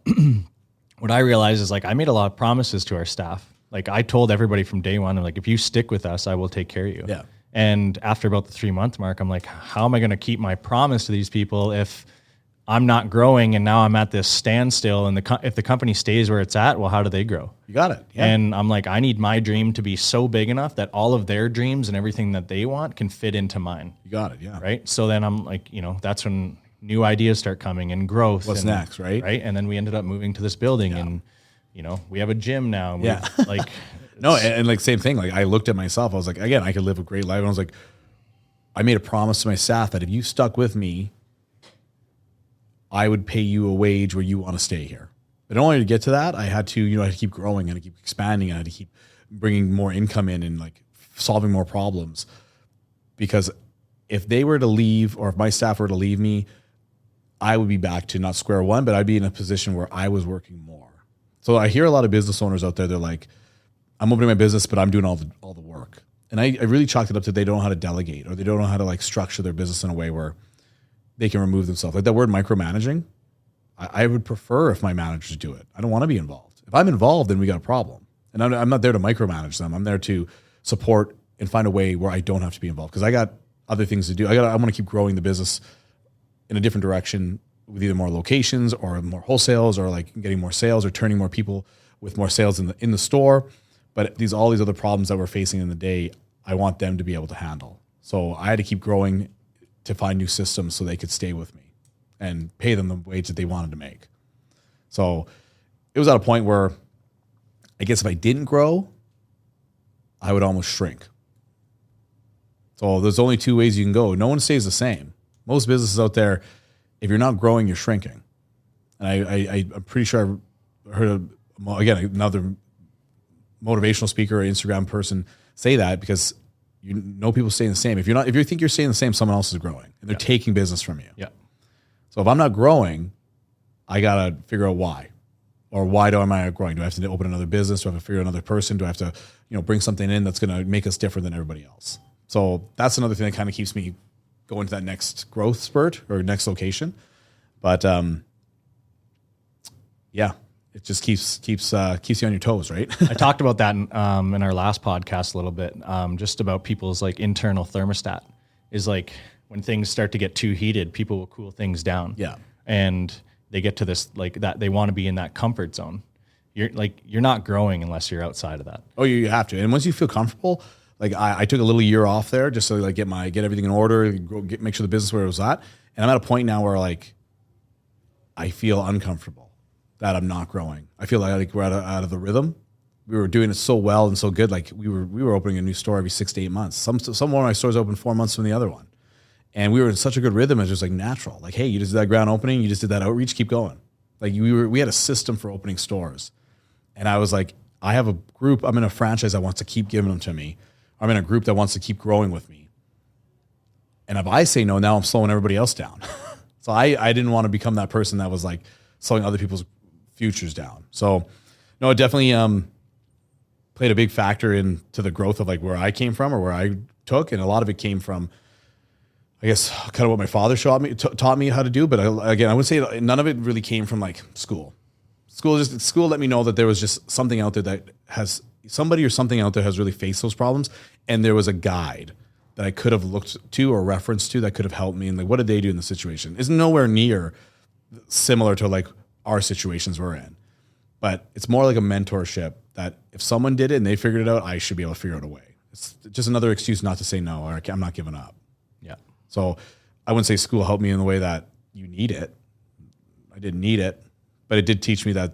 what I realized is like I made a lot of promises to our staff. Like I told everybody from day one, I'm like, if you stick with us, I will take care of you. Yeah. And after about the 3-month mark, I'm like, how am I going to keep my promise to these people if I'm not growing and now I'm at this standstill? And if the company stays where it's at, well, how do they grow? You got it. Yeah. And I'm like, I need my dream to be so big enough that all of their dreams and everything that they want can fit into mine. You got it. Yeah. Right. So then I'm like, that's when new ideas start coming and growth. What's next? Right. Right. And then we ended up moving to this building and, we have a gym now. Yeah. Like, no. And like same thing. Like I looked at myself, I was like, again, I could live a great life. And I was like, I made a promise to my staff that if you stuck with me, I would pay you a wage where you want to stay here. But in order to get to that, I had to, I had to keep growing and I had to keep expanding and I had to keep bringing more income in and like solving more problems. Because if they were to leave or if my staff were to leave me, I would be back to not square one, but I'd be in a position where I was working more. So I hear a lot of business owners out there, they're like, I'm opening my business, but I'm doing all the work. And I really chalked it up to they don't know how to delegate or they don't know how to like structure their business in a way where they can remove themselves. Like that word micromanaging, I would prefer if my managers do it. I don't want to be involved. If I'm involved, then we got a problem. And I'm not there to micromanage them. I'm there to support and find a way where I don't have to be involved because I got other things to do. I want to keep growing the business in a different direction with either more locations or more wholesales or like getting more sales or turning more people with more sales in the store. But all these other problems that we're facing in the day, I want them to be able to handle. So I had to keep growing to find new systems so they could stay with me and pay them the wage that they wanted to make. So it was at a point where I guess if I didn't grow, I would almost shrink. So there's only 2 ways you can go. No one stays the same. Most businesses out there, if you're not growing, you're shrinking. And I'm pretty sure I heard, another motivational speaker or Instagram person say that because people staying the same. If you think you're staying the same, someone else is growing and they're taking business from you. Yeah. So if I'm not growing, I got to figure out why. Or why am I not growing? Do I have to open another business? Do I have to figure out another person? Do I have to, bring something in that's going to make us different than everybody else? So that's another thing that kind of keeps me going to that next growth spurt or next location. But it just keeps you on your toes, right? I talked about that in our last podcast a little bit, just about people's like internal thermostat is like when things start to get too heated, people will cool things down. Yeah. And they get to this like that they want to be in that comfort zone. You're not growing unless you're outside of that. Oh, you have to. And once you feel comfortable, like I took a little year off there just to like get everything in order, make sure the business where it was at. And I'm at a point now where like I feel uncomfortable that I'm not growing. I feel like we're out of the rhythm. We were doing it so well and so good. Like we were opening a new store every 6 to 8 months. Some one of my stores open 4 months from the other one. And we were in such a good rhythm. It was just like natural. Like, hey, you just did that grand opening. You just did that outreach. Keep going. Like we had a system for opening stores. And I was like, I have a group. I'm in a franchise that wants to keep giving them to me. I'm in a group that wants to keep growing with me. And if I say no, now I'm slowing everybody else down. So I didn't want to become that person that was like slowing other people's futures down. So no, it definitely played a big factor into the growth of like where I came from or where I took. And a lot of it came from, I guess, kind of what my father taught me how to do. But again, I would say none of it really came from like school. School let me know that there was just something out there that has somebody or something out there has really faced those problems. And there was a guide that I could have looked to or referenced to that could have helped me. And like, what did they do in the situation? Is nowhere near similar to like our situations we're in. But it's more like a mentorship that if someone did it and they figured it out, I should be able to figure out a way. It's just another excuse not to say no, or I'm not giving up. Yeah. So I wouldn't say school helped me in the way that you need it. I didn't need it, but it did teach me that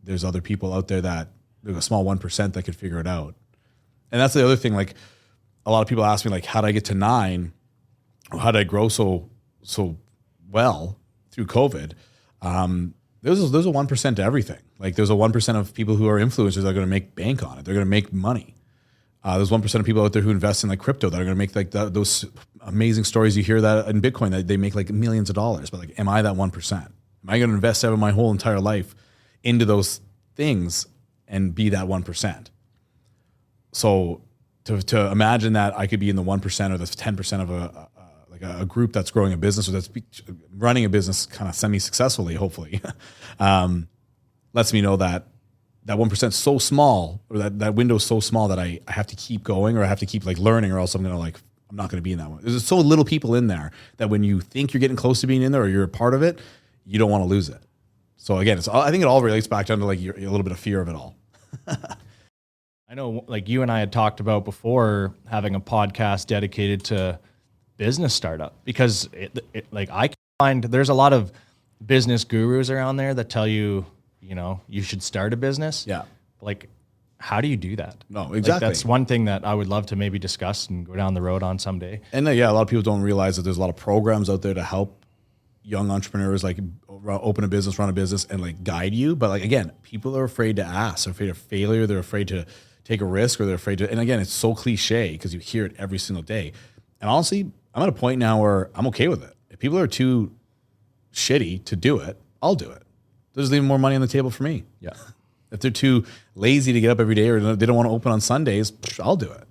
there's other people out there that there's a small 1% that could figure it out. And that's the other thing. Like a lot of people ask me like, how did I get to 9? Or how did I grow so well through COVID? There's a 1% to everything. Like there's a 1% of people who are influencers that are going to make bank on it. They're going to make money. There's 1% of people out there who invest in like crypto that are going to make like those amazing stories. You hear that in Bitcoin that they make like millions of dollars. But like, am I that 1%? Am I going to invest out of my whole entire life into those things and be that 1%? So to imagine that I could be in the 1% or the 10% of a group that's growing a business or that's running a business kind of semi-successfully, hopefully, lets me know that 1% is so small, or that window is so small that I have to keep going, or I have to keep like learning, or else I'm not going to be in that one. There's so little people in there that when you think you're getting close to being in there or you're a part of it, you don't want to lose it. So again, I think it all relates back down to like a little bit of fear of it all. I know, like you and I had talked about before, having a podcast dedicated to business startup, because like I find there's a lot of business gurus around there that tell you, you should start a business. Yeah. Like, how do you do that? No, exactly. Like, that's one thing that I would love to maybe discuss and go down the road on someday. And a lot of people don't realize that there's a lot of programs out there to help young entrepreneurs like open a business, run a business, and like guide you. But like, again, people are afraid to ask. They're afraid of failure. They're afraid to take a risk, or they're afraid to, and again, it's so cliche because you hear it every single day. And honestly, I'm at a point now where I'm okay with it. If people are too shitty to do it, I'll do it. There's even more money on the table for me. Yeah. If they're too lazy to get up every day, or they don't want to open on Sundays, I'll do it.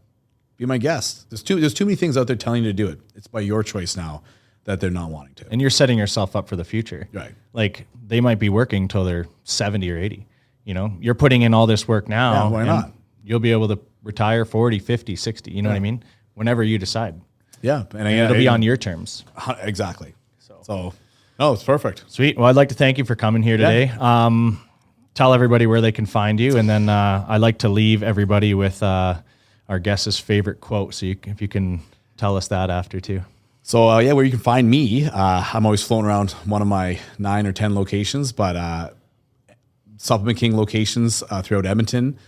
Be my guest. There's too many things out there telling you to do it. It's by your choice now that they're not wanting to. And you're setting yourself up for the future. Right. Like they might be working till they're 70 or 80. You're putting in all this work now. Yeah, why not? You'll be able to retire 40, 50, 60. You know what I mean? Whenever you decide. Yeah. And it'll be on your terms. Exactly. So no, it's perfect. Sweet. Well, I'd like to thank you for coming here today. Yeah. Tell everybody where they can find you. And then I like to leave everybody with our guest's favorite quote. So if you can tell us that after too. So where you can find me, I'm always floating around one of my 9 or 10 locations, but Supplement King locations throughout Edmonton.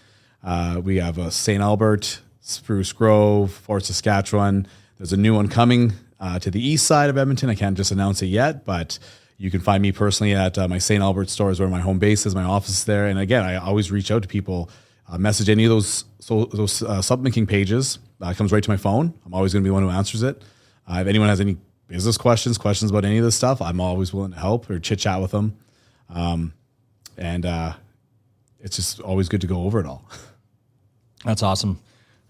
We have St. Albert, Spruce Grove, Fort Saskatchewan. There's a new one coming to the east side of Edmonton. I can't just announce it yet, but you can find me personally at my St. Albert store is where my home base is, my office is there. And again, I always reach out to people, message any of those Supplement King pages. It comes right to my phone. I'm always going to be the one who answers it. If anyone has any business questions about any of this stuff, I'm always willing to help or chit chat with them. And it's just always good to go over it all. That's awesome.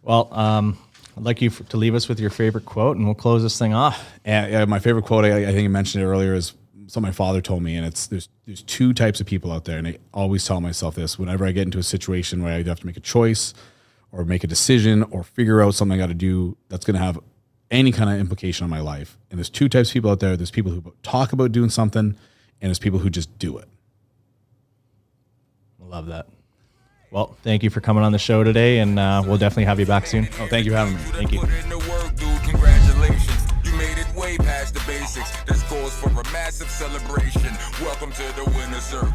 Well, I'd like you to leave us with your favorite quote, and we'll close this thing off. And my favorite quote, I think I mentioned it earlier, is something my father told me, and it's there's 2 types of people out there, and I always tell myself this whenever I get into a situation where I either have to make a choice or make a decision or figure out something I got to do that's going to have any kind of implication on my life. And there's 2 types of people out there. There's people who talk about doing something, and there's people who just do it. I love that. Well, thank you for coming on the show today, and we'll definitely have you back soon. Oh, thank you for having me. Thank you. Put in the work, dude. Congratulations. You made it way past the basics. This calls for a massive celebration. Welcome to the winner circle.